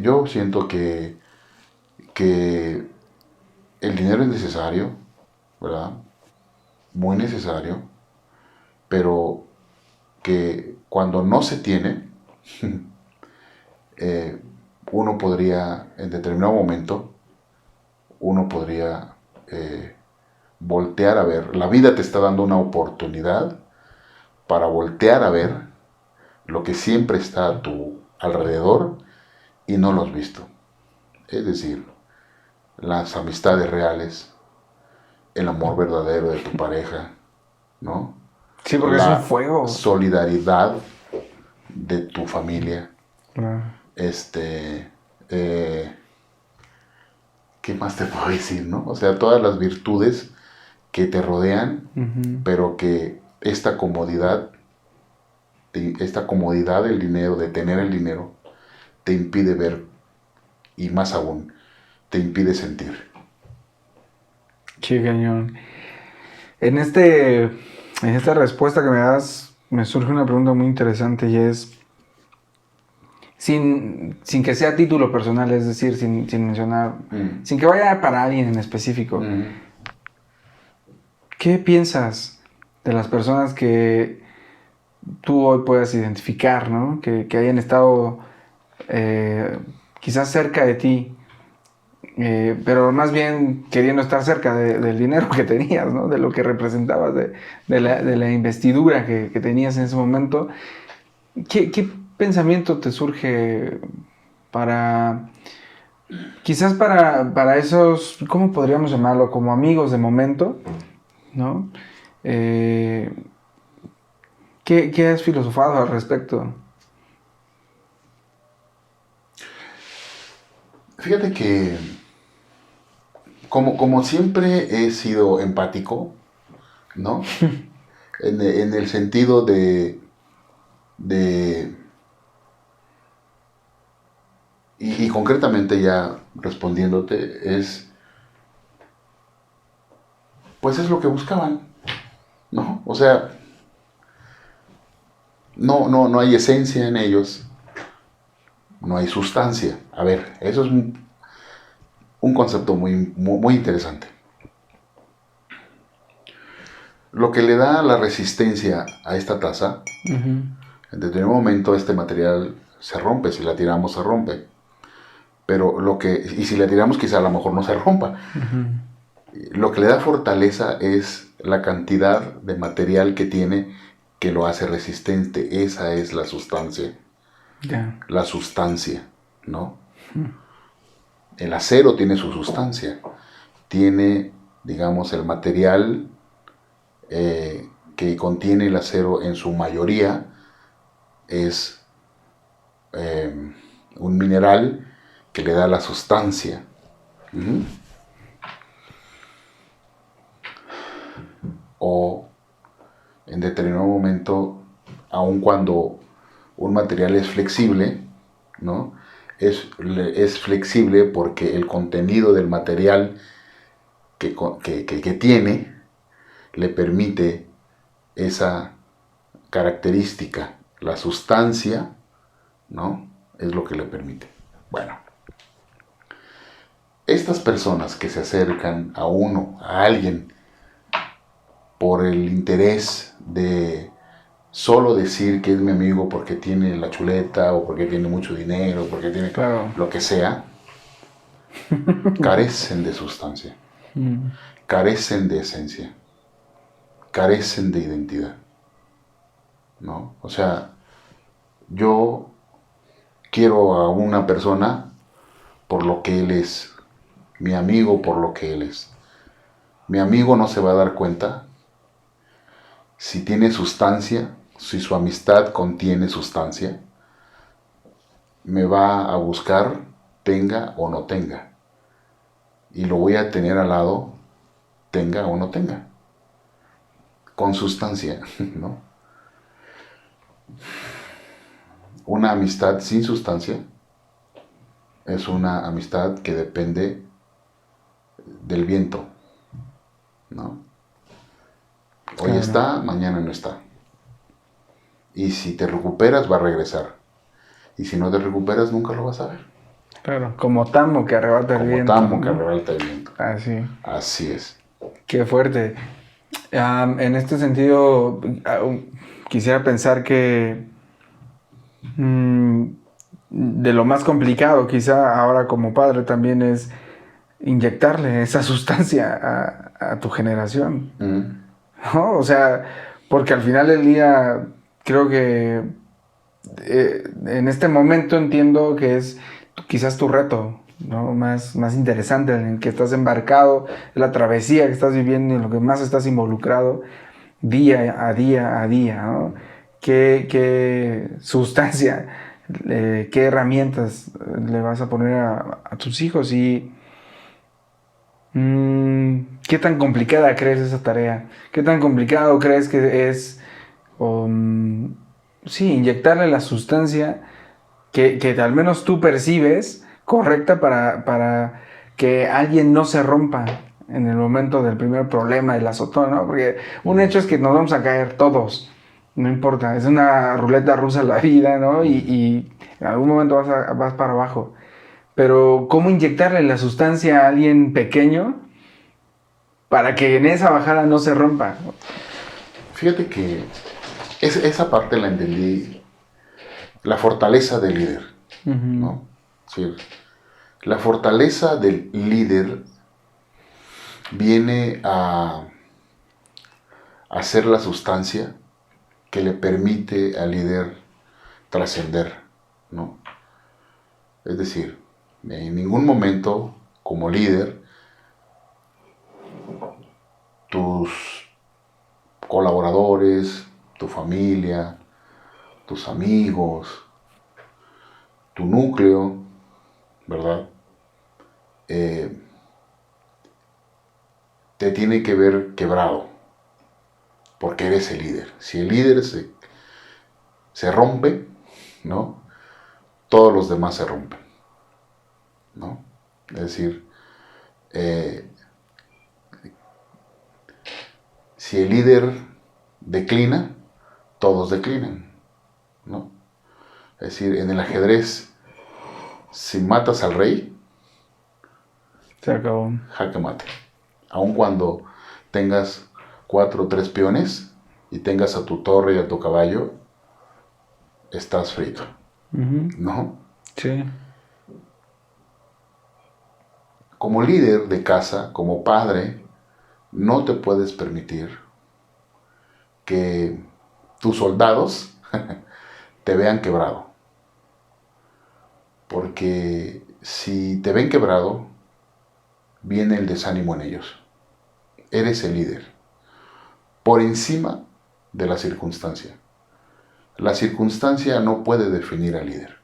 Speaker 2: yo siento que el dinero es necesario, ¿verdad? Muy necesario, pero que cuando no se tiene, uno podría, en determinado momento, voltear a ver. La vida te está dando una oportunidad para voltear a ver lo que siempre está a tu alrededor y no lo has visto. Es decir, las amistades reales, el amor verdadero de tu pareja, ¿no?
Speaker 1: Sí, porque es un fuego.
Speaker 2: Solidaridad de tu familia. ¿Qué más te puedo decir, no? O sea, todas las virtudes que te rodean, uh-huh, pero que esta comodidad del dinero, de tener el dinero, te impide ver, y más aún, te impide sentir.
Speaker 1: Qué cañón. En esta respuesta que me das, me surge una pregunta muy interesante, y es, sin que sea título personal, es decir, sin mencionar, sin que vaya para alguien en específico, ¿qué piensas de las personas que tú hoy puedas identificar, ¿no? Que hayan estado quizás cerca de ti, pero más bien queriendo estar cerca del dinero que tenías, ¿no? De lo que representabas, de la investidura que tenías en ese momento? ¿Qué pensamiento te surge quizás para esos, ¿cómo podríamos llamarlo? Como amigos de momento, ¿no? ¿Qué has filosofado al respecto?
Speaker 2: Fíjate que como siempre he sido empático, ¿no? en el sentido y concretamente, ya respondiéndote, pues es lo que buscaban, ¿no? O sea, no hay esencia en ellos, no hay sustancia. A ver, eso es un concepto muy interesante. Lo que le da la resistencia a esta taza, en determinado momento este material se rompe, si la tiramos se rompe. Pero y si la tiramos quizá a lo mejor no se rompa. Lo que le da fortaleza es la cantidad de material que tiene que lo hace resistente. Esa es la sustancia.
Speaker 1: Yeah.
Speaker 2: La sustancia, ¿no? El acero tiene su sustancia. Tiene, digamos, el material que contiene el acero en su mayoría es un mineral que le da la sustancia. O en determinado momento, aun cuando un material es flexible, ¿no? Es flexible porque el contenido del material que tiene le permite esa característica. La sustancia, ¿no? Es lo que le permite. Bueno, estas personas que se acercan a uno, a alguien, por el interés de solo decir que es mi amigo porque tiene la chuleta o porque tiene mucho dinero, porque tiene lo que sea, carecen de sustancia, carecen de esencia, carecen de identidad, ¿no? O sea, yo quiero a una persona por lo que él es, mi amigo por lo que él es. Mi amigo no se va a dar cuenta si tiene sustancia, si su amistad contiene sustancia, me va a buscar, tenga o no tenga. Y lo voy a tener al lado, tenga o no tenga. Con sustancia, ¿no? Una amistad sin sustancia es una amistad que depende del viento, ¿no? Hoy está, mañana no está. Y si te recuperas, va a regresar. Y si no te recuperas, nunca lo vas a ver.
Speaker 1: Claro, como tamo que arrebata el viento.
Speaker 2: Como tamo que arrebata el viento.
Speaker 1: Así.
Speaker 2: Así es.
Speaker 1: Qué fuerte. En este sentido, quisiera pensar que de lo más complicado, quizá ahora como padre, también es inyectarle esa sustancia a tu generación. ¿No? O sea, porque al final del día creo que en este momento entiendo que es quizás tu reto, ¿no? Más interesante, en el que estás embarcado, la travesía que estás viviendo, en lo que más estás involucrado día a día, ¿no? ¿Qué sustancia, qué herramientas le vas a poner a tus hijos? Y ¿qué tan complicada crees esa tarea? ¿Qué tan complicado crees que es sí, inyectarle la sustancia que al menos tú percibes correcta para que alguien no se rompa en el momento del primer problema, del azotón, ¿no? Porque un hecho es que nos vamos a caer todos, no importa, es una ruleta rusa la vida, ¿no? Y en algún momento vas para abajo. Pero ¿cómo inyectarle la sustancia a alguien pequeño para que en esa bajada no se rompa?
Speaker 2: Fíjate que esa parte la entendí, la fortaleza del líder, ¿no? Sí, la fortaleza del líder viene a ser la sustancia que le permite al líder trascender, ¿no? Es decir, en ningún momento como líder tus colaboradores, tu familia, tus amigos, tu núcleo, ¿verdad? Te tiene que ver quebrado, porque eres el líder. Si el líder se rompe, ¿no? Todos los demás se rompen, ¿no? Es decir, si el líder declina, todos declinan, ¿no? Es decir, en el ajedrez, si matas al rey,
Speaker 1: Se acabó.
Speaker 2: Jaque mate. Aun cuando tengas 4 o 3 peones y tengas a tu torre y a tu caballo, estás frito, ¿no?
Speaker 1: Sí.
Speaker 2: Como líder de casa, como padre, no te puedes permitir que tus soldados te vean quebrado. Porque si te ven quebrado, viene el desánimo en ellos. Eres el líder, por encima de la circunstancia. La circunstancia no puede definir al líder.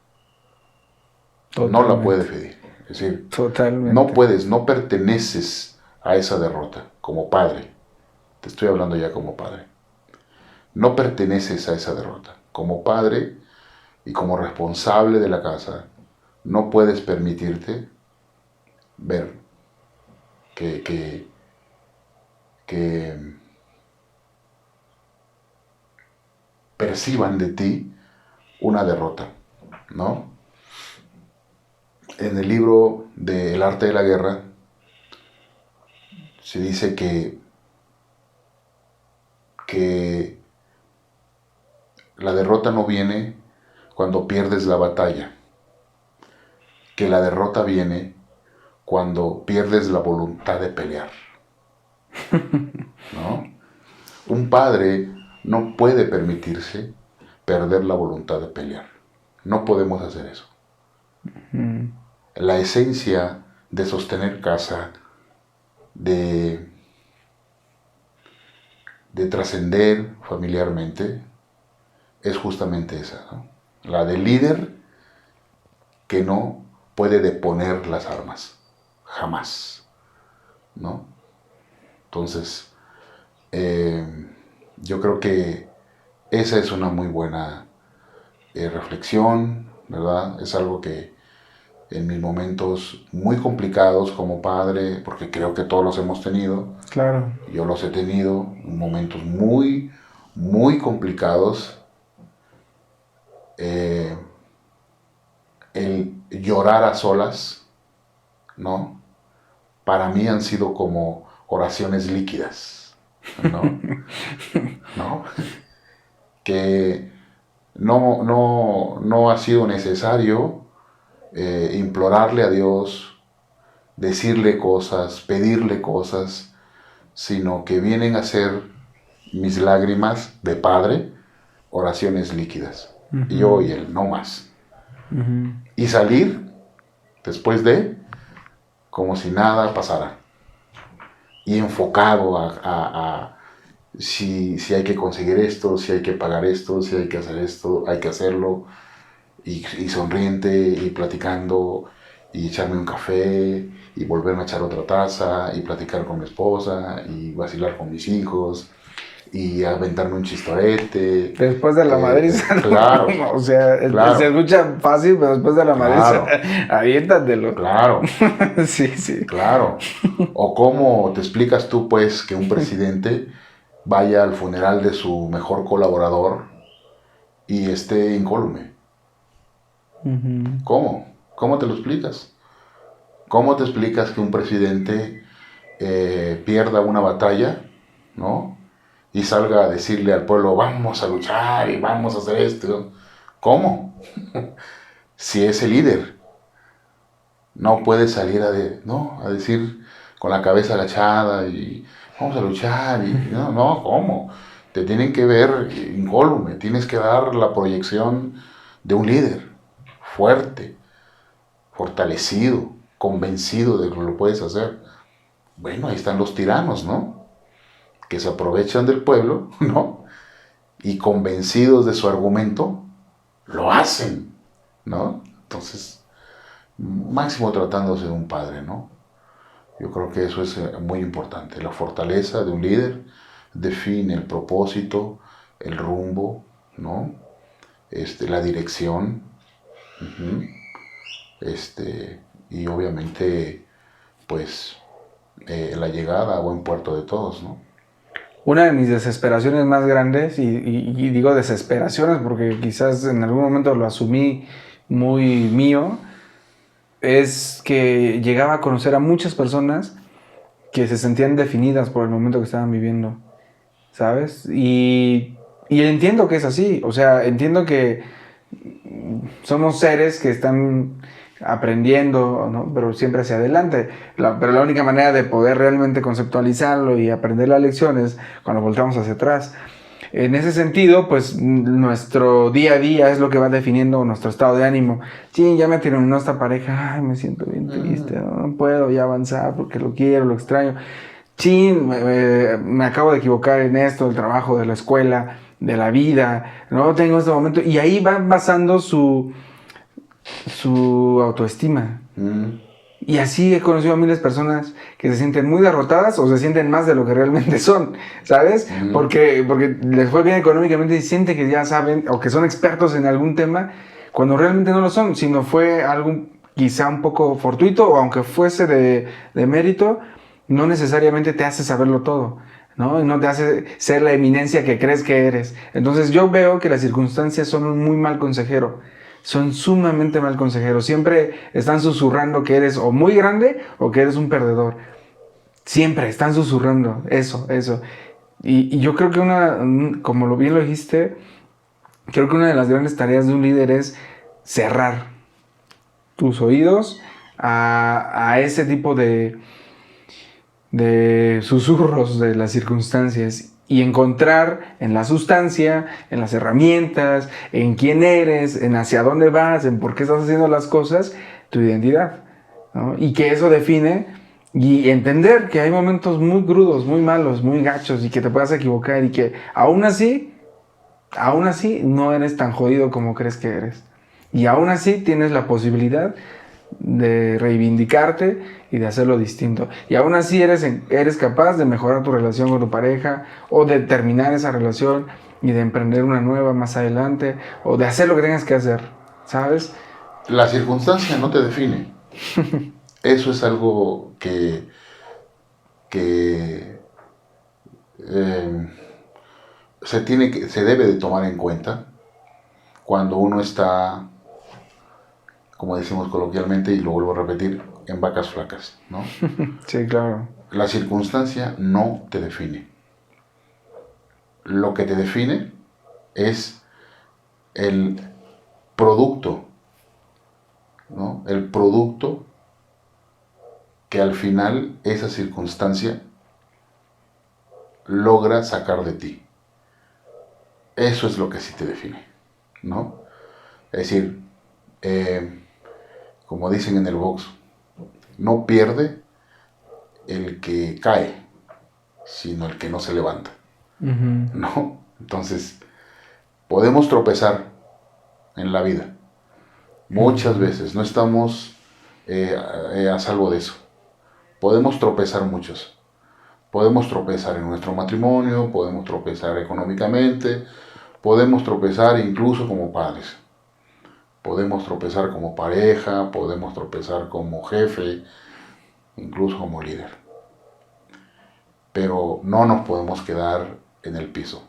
Speaker 1: Totalmente.
Speaker 2: No la puede definir. Es decir,
Speaker 1: Totalmente.
Speaker 2: no puedes, no perteneces a esa derrota como padre. Te estoy hablando ya como padre. No perteneces a esa derrota. Como padre y como responsable de la casa, no puedes permitirte ver que perciban de ti una derrota, ¿no? En el libro de El arte de la guerra se dice que la derrota no viene cuando pierdes la batalla, que la derrota viene cuando pierdes la voluntad de pelear, ¿no? Un padre no puede permitirse perder la voluntad de pelear. No podemos hacer eso. La esencia de sostener casa, de trascender familiarmente, es justamente esa, ¿no? La del líder que no puede deponer las armas, jamás, ¿no? Entonces, yo creo que esa es una muy buena reflexión, ¿verdad? Es algo que en mis momentos muy complicados como padre, porque creo que todos los hemos tenido,
Speaker 1: Claro.
Speaker 2: yo los he tenido, momentos muy, muy complicados, el llorar a solas, ¿no? Para mí han sido como oraciones líquidas, ¿no? ¿No? Que no ha sido necesario implorarle a Dios, decirle cosas, pedirle cosas, sino que vienen a ser mis lágrimas de padre, oraciones líquidas. Yo y él, no más. Y salir después de como si nada pasara. Y enfocado a si hay que conseguir esto, si hay que pagar esto, si hay que hacer esto, hay que hacerlo. Y sonriente y platicando y echarme un café y volverme a echar otra taza y platicar con mi esposa y vacilar con mis hijos y aventarme un chistorete.
Speaker 1: Después de la madriza.
Speaker 2: Claro.
Speaker 1: O sea,
Speaker 2: claro,
Speaker 1: se escucha fácil, pero después de la madriza, aviéntatelo.
Speaker 2: Claro.
Speaker 1: Sí, sí.
Speaker 2: Claro. O cómo te explicas tú, pues, que un presidente vaya al funeral de su mejor colaborador y esté incólume. ¿Cómo? ¿Cómo te lo explicas? ¿Cómo te explicas que un presidente pierda una batalla, ¿no? Y salga a decirle al pueblo, vamos a luchar y vamos a hacer esto. ¿Cómo? Si es el líder. No puede salir a decir con la cabeza agachada y vamos a luchar. No, ¿cómo? Te tienen que ver incólume, tienes que dar la proyección de un líder fuerte, fortalecido, convencido de que lo puedes hacer. Bueno, ahí están los tiranos, ¿no? Que se aprovechan del pueblo, ¿no? Y convencidos de su argumento, lo hacen, ¿no? Entonces, máximo tratándose de un padre, ¿no? Yo creo que eso es muy importante. La fortaleza de un líder define el propósito, el rumbo, ¿no? La dirección. Y obviamente, pues, la llegada a buen puerto de todos, ¿no?
Speaker 1: Una de mis desesperaciones más grandes, y digo desesperaciones porque quizás en algún momento lo asumí muy mío, es que llegaba a conocer a muchas personas que se sentían definidas por el momento que estaban viviendo, ¿sabes? Y entiendo que es así, o sea, entiendo que somos seres que están aprendiendo, ¿no? Pero siempre hacia adelante. Pero la única manera de poder realmente conceptualizarlo y aprender la lección es cuando volteamos hacia atrás. En ese sentido, pues nuestro día a día es lo que va definiendo nuestro estado de ánimo. Sí, ya me terminó esta pareja, ay, me siento bien triste, no puedo ya avanzar porque lo quiero, lo extraño. Sí, me acabo de equivocar en esto, el trabajo, de la escuela, de la vida, no tengo este momento. Y ahí va basando su autoestima. Y así he conocido a miles de personas que se sienten muy derrotadas o se sienten más de lo que realmente son, ¿sabes? Porque les fue bien económicamente y sienten que ya saben o que son expertos en algún tema cuando realmente no lo son, sino fue algo quizá un poco fortuito o aunque fuese de mérito, no necesariamente te hace saberlo todo, ¿no? Y no te hace ser la eminencia que crees que eres. Entonces yo veo que las circunstancias son un muy mal consejero. Son sumamente mal consejeros. Siempre están susurrando que eres o muy grande o que eres un perdedor. Siempre están susurrando eso, eso. Y yo creo que como bien lo dijiste, creo que una de las grandes tareas de un líder es cerrar tus oídos a ese tipo de susurros de las circunstancias y encontrar en la sustancia, en las herramientas, en quién eres, en hacia dónde vas, en por qué estás haciendo las cosas, tu identidad, ¿no? Y que eso define y entender que hay momentos muy crudos, muy malos, muy gachos y que te puedas equivocar y que aún así no eres tan jodido como crees que eres. Y aún así tienes la posibilidad de reivindicarte y de hacerlo distinto. Y aún así eres capaz de mejorar tu relación con tu pareja o de terminar esa relación y de emprender una nueva más adelante o de hacer lo que tengas que hacer, ¿sabes?
Speaker 2: La circunstancia no te define. Eso es algo que se debe de tomar en cuenta cuando uno está, como decimos coloquialmente, y lo vuelvo a repetir, en vacas flacas, ¿no?
Speaker 1: Sí, claro.
Speaker 2: La circunstancia no te define. Lo que te define es el producto, ¿no? El producto que al final esa circunstancia logra sacar de ti. Eso es lo que sí te define, ¿no? Es decir, como dicen en el box, no pierde el que cae, sino el que no se levanta, ¿no? Entonces, podemos tropezar en la vida muchas veces, no estamos a salvo de eso. Podemos tropezar muchos. Podemos tropezar en nuestro matrimonio, podemos tropezar económicamente, podemos tropezar incluso como padres. Podemos tropezar como pareja, podemos tropezar como jefe, incluso como líder. Pero no nos podemos quedar en el piso.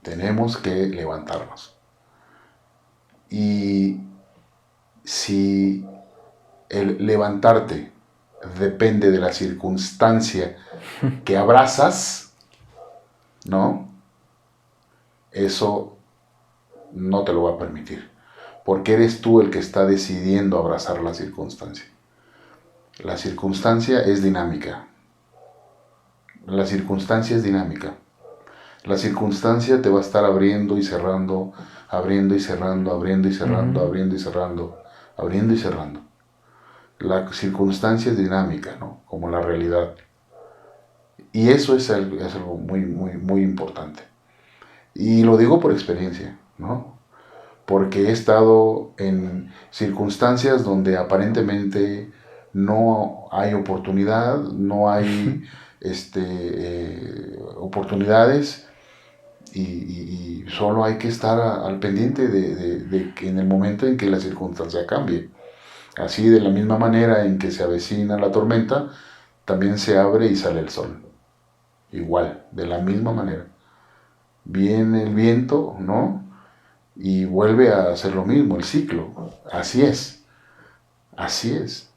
Speaker 2: Tenemos que levantarnos. Y si el levantarte depende de la circunstancia que abrazas, ¿no? Eso no te lo va a permitir, porque eres tú el que está decidiendo abrazar la circunstancia. La circunstancia es dinámica. La circunstancia es dinámica. La circunstancia te va a estar abriendo y cerrando, abriendo y cerrando, abriendo y cerrando, abriendo y cerrando, abriendo y cerrando. La circunstancia es dinámica, ¿no? Como la realidad. Y eso es algo muy, muy, muy importante. Y lo digo por experiencia, ¿no? Porque he estado en circunstancias donde aparentemente no hay oportunidad, no hay oportunidades y solo hay que estar al pendiente de que en el momento en que la circunstancia cambie. Así, de la misma manera en que se avecina la tormenta, también se abre y sale el sol. Igual, de la misma manera. Viene el viento, ¿no? Y vuelve a hacer lo mismo, el ciclo. Así es. Así es.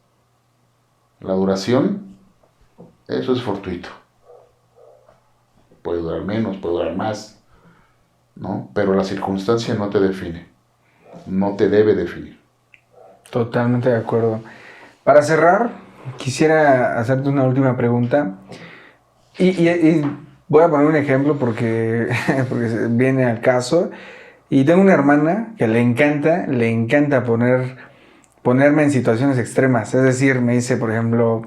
Speaker 2: La duración, eso es fortuito. Puede durar menos, puede durar más, ¿no? Pero la circunstancia no te define, no te debe definir.
Speaker 1: Totalmente de acuerdo. Para cerrar, quisiera hacerte una última pregunta. Y voy a poner un ejemplo porque viene al caso. Y tengo una hermana que le encanta ponerme en situaciones extremas. Es decir, me dice, por ejemplo,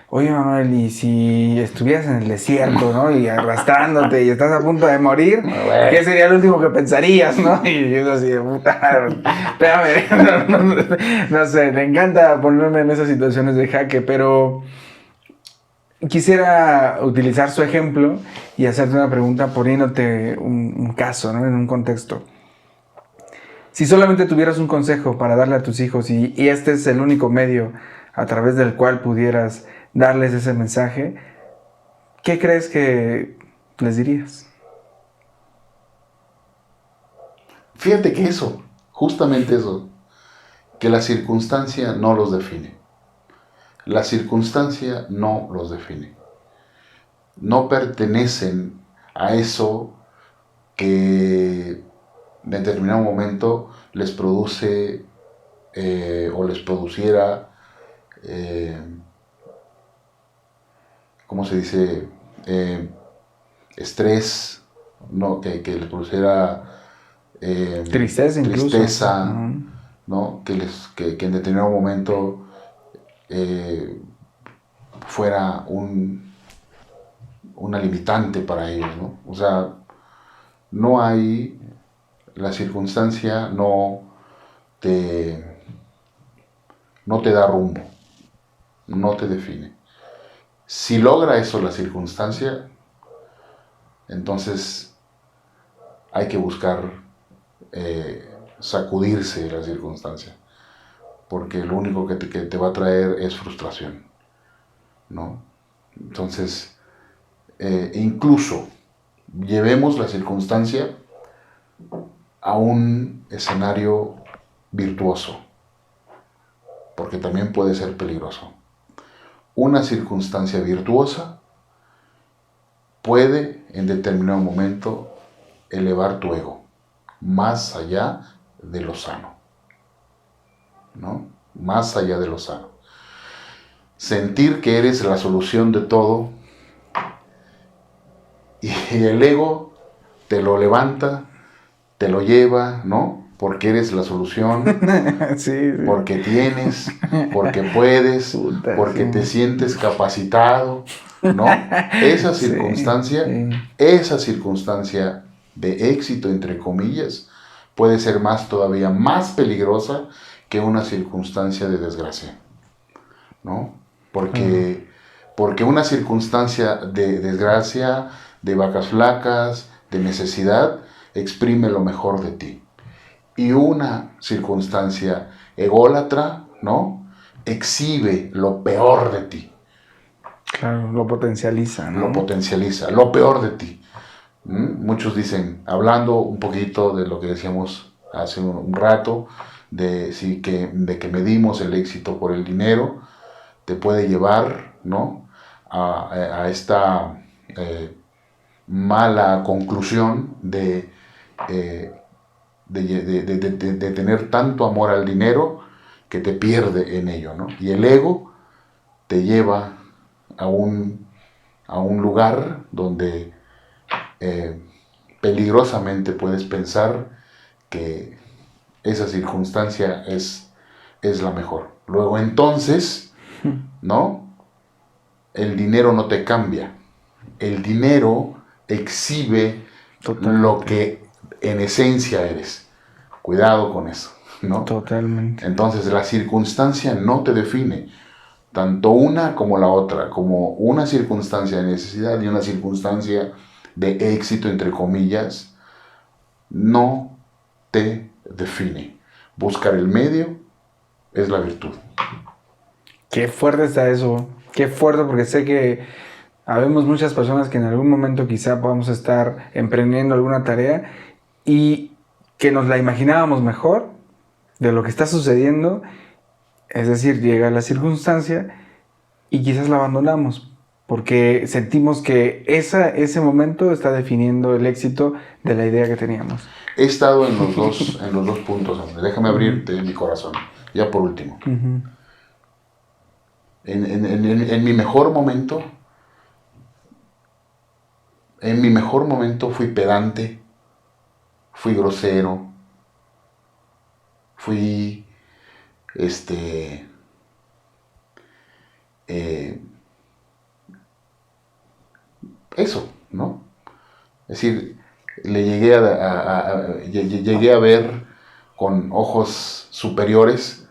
Speaker 1: oye Manuel, y si estuvieras en el desierto, ¿no? Y arrastrándote y estás a punto de morir, ¿qué sería lo último que pensarías, no? Y yo así de puta, espérame, no sé, le encanta ponerme en esas situaciones de jaque, pero quisiera utilizar su ejemplo y hacerte una pregunta poniéndote un caso, ¿no? En un contexto. Si solamente tuvieras un consejo para darle a tus hijos y este es el único medio a través del cual pudieras darles ese mensaje, ¿qué crees que les dirías?
Speaker 2: Fíjate que eso, justamente eso, que la circunstancia no los define. La circunstancia no los define. No pertenecen a eso que en determinado momento les produce o les produciera, eh, ¿cómo se dice? Estrés, ¿no? Que les produciera
Speaker 1: Tristeza incluso.
Speaker 2: tristeza, ¿no? Que en determinado momento eh, fuera una limitante para ellos, ¿no? O sea, no hay, la circunstancia te, no te da rumbo, no te define. Si logra eso la circunstancia, entonces hay que buscar sacudirse de la circunstancia, porque lo único que te va a traer es frustración, ¿no? Entonces, incluso llevemos la circunstancia a un escenario virtuoso, porque también puede ser peligroso. Una circunstancia virtuosa puede en determinado momento elevar tu ego más allá de lo sano, ¿no? Más allá de lo sano. Sentir que eres la solución de todo y el ego te lo levanta, te lo lleva, ¿no? Porque eres la solución,
Speaker 1: sí.
Speaker 2: porque tienes, porque puedes,
Speaker 1: Puta,
Speaker 2: porque
Speaker 1: sí.
Speaker 2: te sientes capacitado, ¿no? Esa circunstancia,
Speaker 1: sí.
Speaker 2: esa circunstancia de éxito, entre comillas, puede ser todavía más peligrosa que una circunstancia de desgracia, ¿no? Porque una circunstancia de desgracia, de vacas flacas, de necesidad, exprime lo mejor de ti. Y una circunstancia ególatra, ¿no? Exhibe lo peor de ti.
Speaker 1: Claro, lo potencializa, ¿no?
Speaker 2: Lo potencializa, lo peor de ti. Muchos dicen, hablando un poquito de lo que decíamos hace un rato, de que medimos el éxito por el dinero, te puede llevar, ¿no? a esta mala conclusión de tener tanto amor al dinero que te pierde en ello, ¿no? Y el ego te lleva a un lugar donde peligrosamente puedes pensar que esa circunstancia es la mejor. Luego entonces, ¿no? El dinero no te cambia. El dinero exhibe
Speaker 1: Totalmente.
Speaker 2: lo que en esencia eres. Cuidado con eso, ¿no?
Speaker 1: Totalmente.
Speaker 2: Entonces la circunstancia no te define. Tanto una como la otra, como una circunstancia de necesidad y una circunstancia de éxito, entre comillas, no te define. Buscar el medio es la virtud.
Speaker 1: Qué fuerte está eso. Qué fuerte, porque sé que habemos muchas personas que en algún momento quizá podamos estar emprendiendo alguna tarea y que nos la imaginábamos mejor de lo que está sucediendo Es decir, llega la circunstancia y quizás la abandonamos porque sentimos que ese momento está definiendo el éxito de la idea que teníamos.
Speaker 2: He estado en los dos puntos, hombre. Déjame abrirte mi corazón. Ya por último.
Speaker 1: Uh-huh.
Speaker 2: En mi mejor momento, fui pedante, fui grosero, fui, eso, ¿no? Es decir, llegué a ver con ojos superiores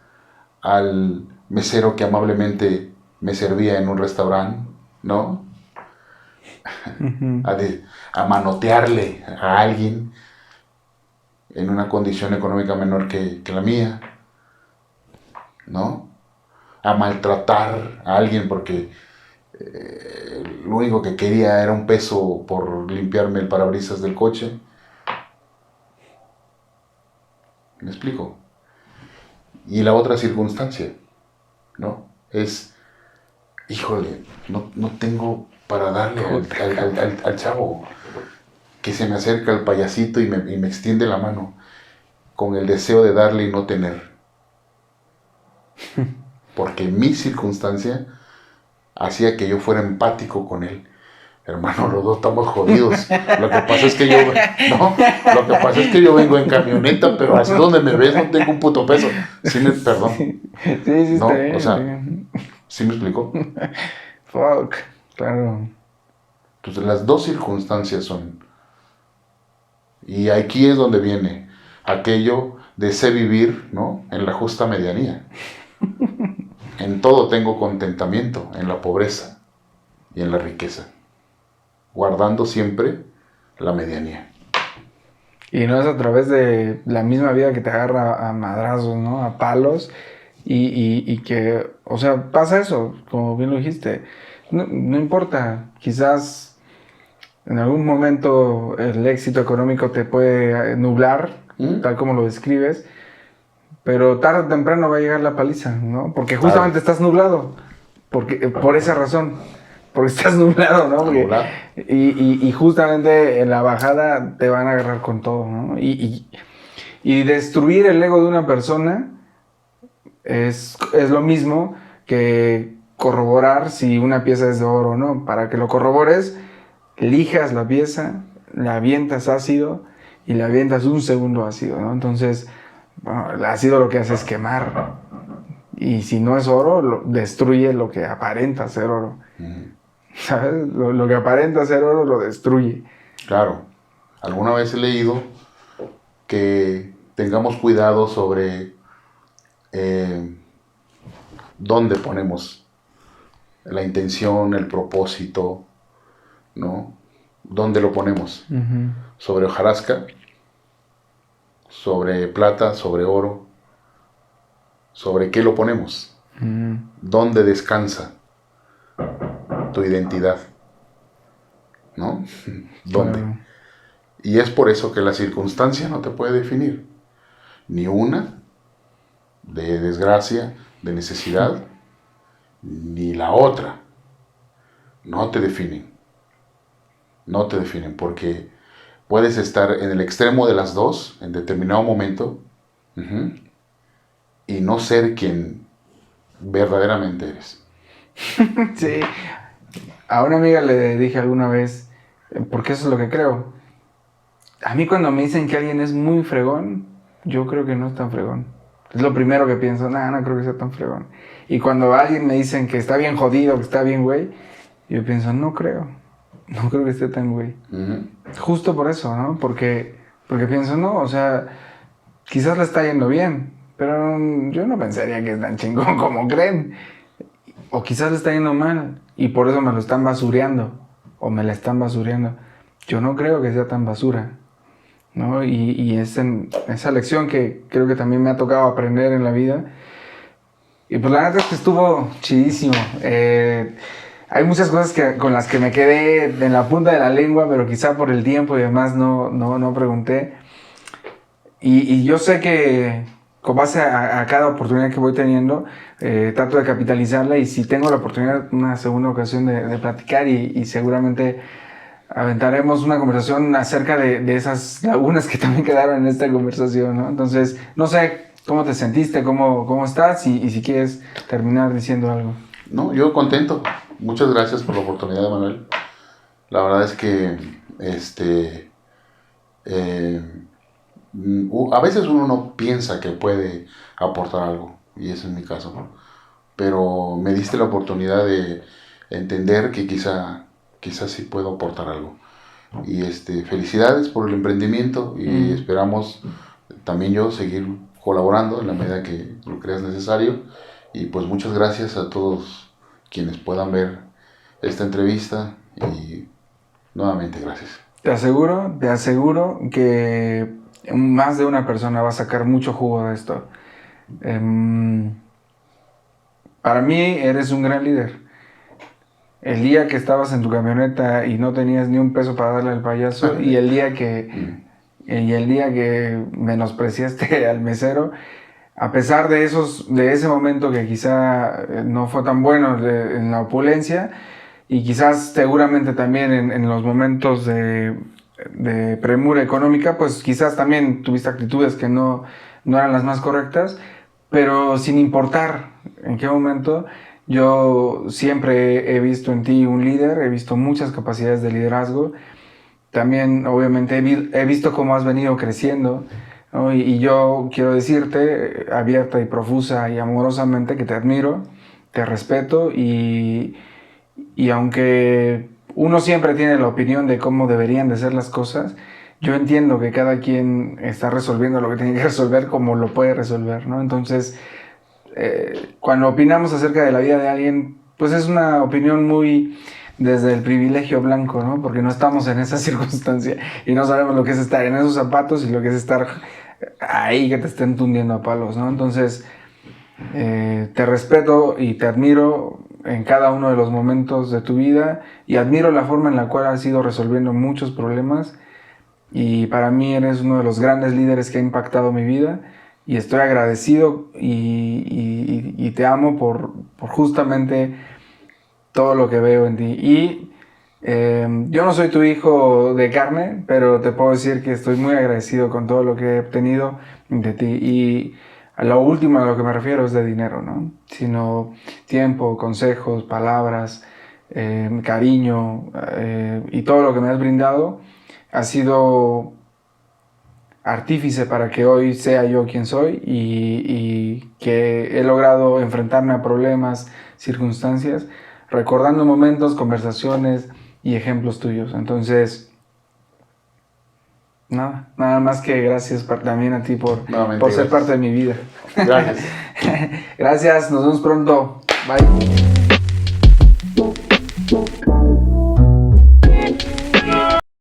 Speaker 2: al mesero que amablemente me servía en un restaurante, ¿no?
Speaker 1: Uh-huh.
Speaker 2: A manotearle a alguien en una condición económica menor que la mía, ¿no? A maltratar a alguien porque lo único que quería era un peso por limpiarme el parabrisas del coche. ¿Me explico? Y la otra circunstancia, ¿no? Es, híjole, no tengo para darle al chavo que se me acerca el payasito y me extiende la mano con el deseo de darle y no tener. Porque mi circunstancia hacía que yo fuera empático con él. Hermano, los dos estamos jodidos. Lo que pasa es que yo vengo en camioneta, pero así donde me ves no tengo un puto peso. Perdón.
Speaker 1: Sí,
Speaker 2: ¿No?
Speaker 1: está bien.
Speaker 2: O sea, ¿sí me explico?
Speaker 1: Fuck, claro.
Speaker 2: Entonces las dos circunstancias son. Y aquí es donde viene aquello de sé vivir, ¿no? En la justa medianía. En todo tengo contentamiento, en la pobreza y en la riqueza, guardando siempre la medianía.
Speaker 1: Y no es a través de la misma vida que te agarra a madrazos, ¿no? A palos. Y que, o sea, pasa eso, como bien lo dijiste. No importa, quizás en algún momento el éxito económico te puede nublar, tal como lo describes. Pero tarde o temprano va a llegar la paliza, ¿no? Porque justamente estás nublado. Por esa razón. Porque estás nublado, ¿no? Y justamente en la bajada te van a agarrar con todo, ¿no? Y destruir el ego de una persona es lo mismo que corroborar si una pieza es de oro o no. Para que lo corrobores, lijas la pieza, la avientas ácido y le avientas un segundo ácido, ¿no? Entonces, bueno, el ácido lo que hace es quemar. Y si no es oro, destruye lo que aparenta ser oro. ¿Sabes? Lo que aparenta ser oro lo destruye.
Speaker 2: Claro. Alguna vez he leído que tengamos cuidado sobre dónde ponemos la intención, el propósito, ¿no? ¿Dónde lo ponemos? Uh-huh. Sobre hojarasca, sobre plata, sobre oro, ¿sobre qué lo ponemos? Uh-huh. ¿Dónde descansa tu identidad? ¿No? ¿Dónde? Uh-huh. Y es por eso que la circunstancia no te puede definir. Ni una de desgracia, de necesidad, ni la otra. No te definen. No te definen porque puedes estar en el extremo de las dos en determinado momento y no ser quien verdaderamente eres.
Speaker 1: Sí. A una amiga le dije alguna vez, porque eso es lo que creo. A mí cuando me dicen que alguien es muy fregón, yo creo que no es tan fregón. Es lo primero que pienso, no creo que sea tan fregón. Y cuando a alguien me dicen que está bien jodido, que está bien güey, yo pienso, no creo que esté tan güey. Uh-huh. Justo por eso, ¿no? Porque pienso, no, o sea, quizás le está yendo bien, pero yo no pensaría que es tan chingón como creen. O quizás le está yendo mal y por eso me lo están basureando o me la están basureando. Yo no creo que sea tan basura, ¿no? Y es esa lección que creo que también me ha tocado aprender en la vida. Y pues la neta es que estuvo chidísimo. Hay muchas cosas con las que me quedé en la punta de la lengua, pero quizá por el tiempo y demás no pregunté. Y yo sé que con base a cada oportunidad que voy teniendo, trato de capitalizarla y si tengo la oportunidad, una segunda ocasión de platicar y seguramente aventaremos una conversación acerca de esas lagunas que también quedaron en esta conversación, ¿no? Entonces, no sé cómo te sentiste, cómo estás y si quieres terminar diciendo algo.
Speaker 2: No, yo contento. Muchas gracias por la oportunidad, Manuel. La verdad es que a veces uno no piensa que puede aportar algo, y ese es mi caso, ¿no? Pero me diste la oportunidad de entender que quizás sí puedo aportar algo. Y felicidades por el emprendimiento y esperamos también yo seguir colaborando en la medida que lo creas necesario. Y pues muchas gracias a todos quienes puedan ver esta entrevista y nuevamente gracias.
Speaker 1: Te aseguro que más de una persona va a sacar mucho jugo de esto. Para mí eres un gran líder. El día que estabas en tu camioneta y no tenías ni un peso para darle al payaso y el día que menospreciaste al mesero, a pesar de ese momento que quizá no fue tan bueno en la opulencia y quizás seguramente también en los momentos de premura económica, pues quizás también tuviste actitudes que no eran las más correctas, pero sin importar en qué momento, yo siempre he visto en ti un líder, he visto muchas capacidades de liderazgo. También, obviamente, he visto cómo has venido creciendo, ¿no? Y yo quiero decirte, abierta y profusa y amorosamente, que te admiro, te respeto y aunque uno siempre tiene la opinión de cómo deberían de ser las cosas, yo entiendo que cada quien está resolviendo lo que tiene que resolver como lo puede resolver, ¿no? Entonces, cuando opinamos acerca de la vida de alguien, pues es una opinión muy desde el privilegio blanco, ¿no? Porque no estamos en esa circunstancia y no sabemos lo que es estar en esos zapatos y lo que es estar ahí que te estén tundiendo a palos, ¿no? Entonces, te respeto y te admiro en cada uno de los momentos de tu vida y admiro la forma en la cual has ido resolviendo muchos problemas y para mí eres uno de los grandes líderes que ha impactado mi vida y estoy agradecido y te amo por justamente todo lo que veo en ti. Y yo no soy tu hijo de carne, pero te puedo decir que estoy muy agradecido con todo lo que he obtenido de ti. Y a lo último a lo que me refiero es de dinero, ¿no? Sino tiempo, consejos, palabras, cariño y todo lo que me has brindado ha sido artífice para que hoy sea yo quien soy y que he logrado enfrentarme a problemas, circunstancias, recordando momentos, conversaciones y ejemplos tuyos. Entonces, nada más que gracias también a ti por ser parte de mi vida.
Speaker 2: Gracias.
Speaker 1: Gracias, nos vemos pronto. Bye.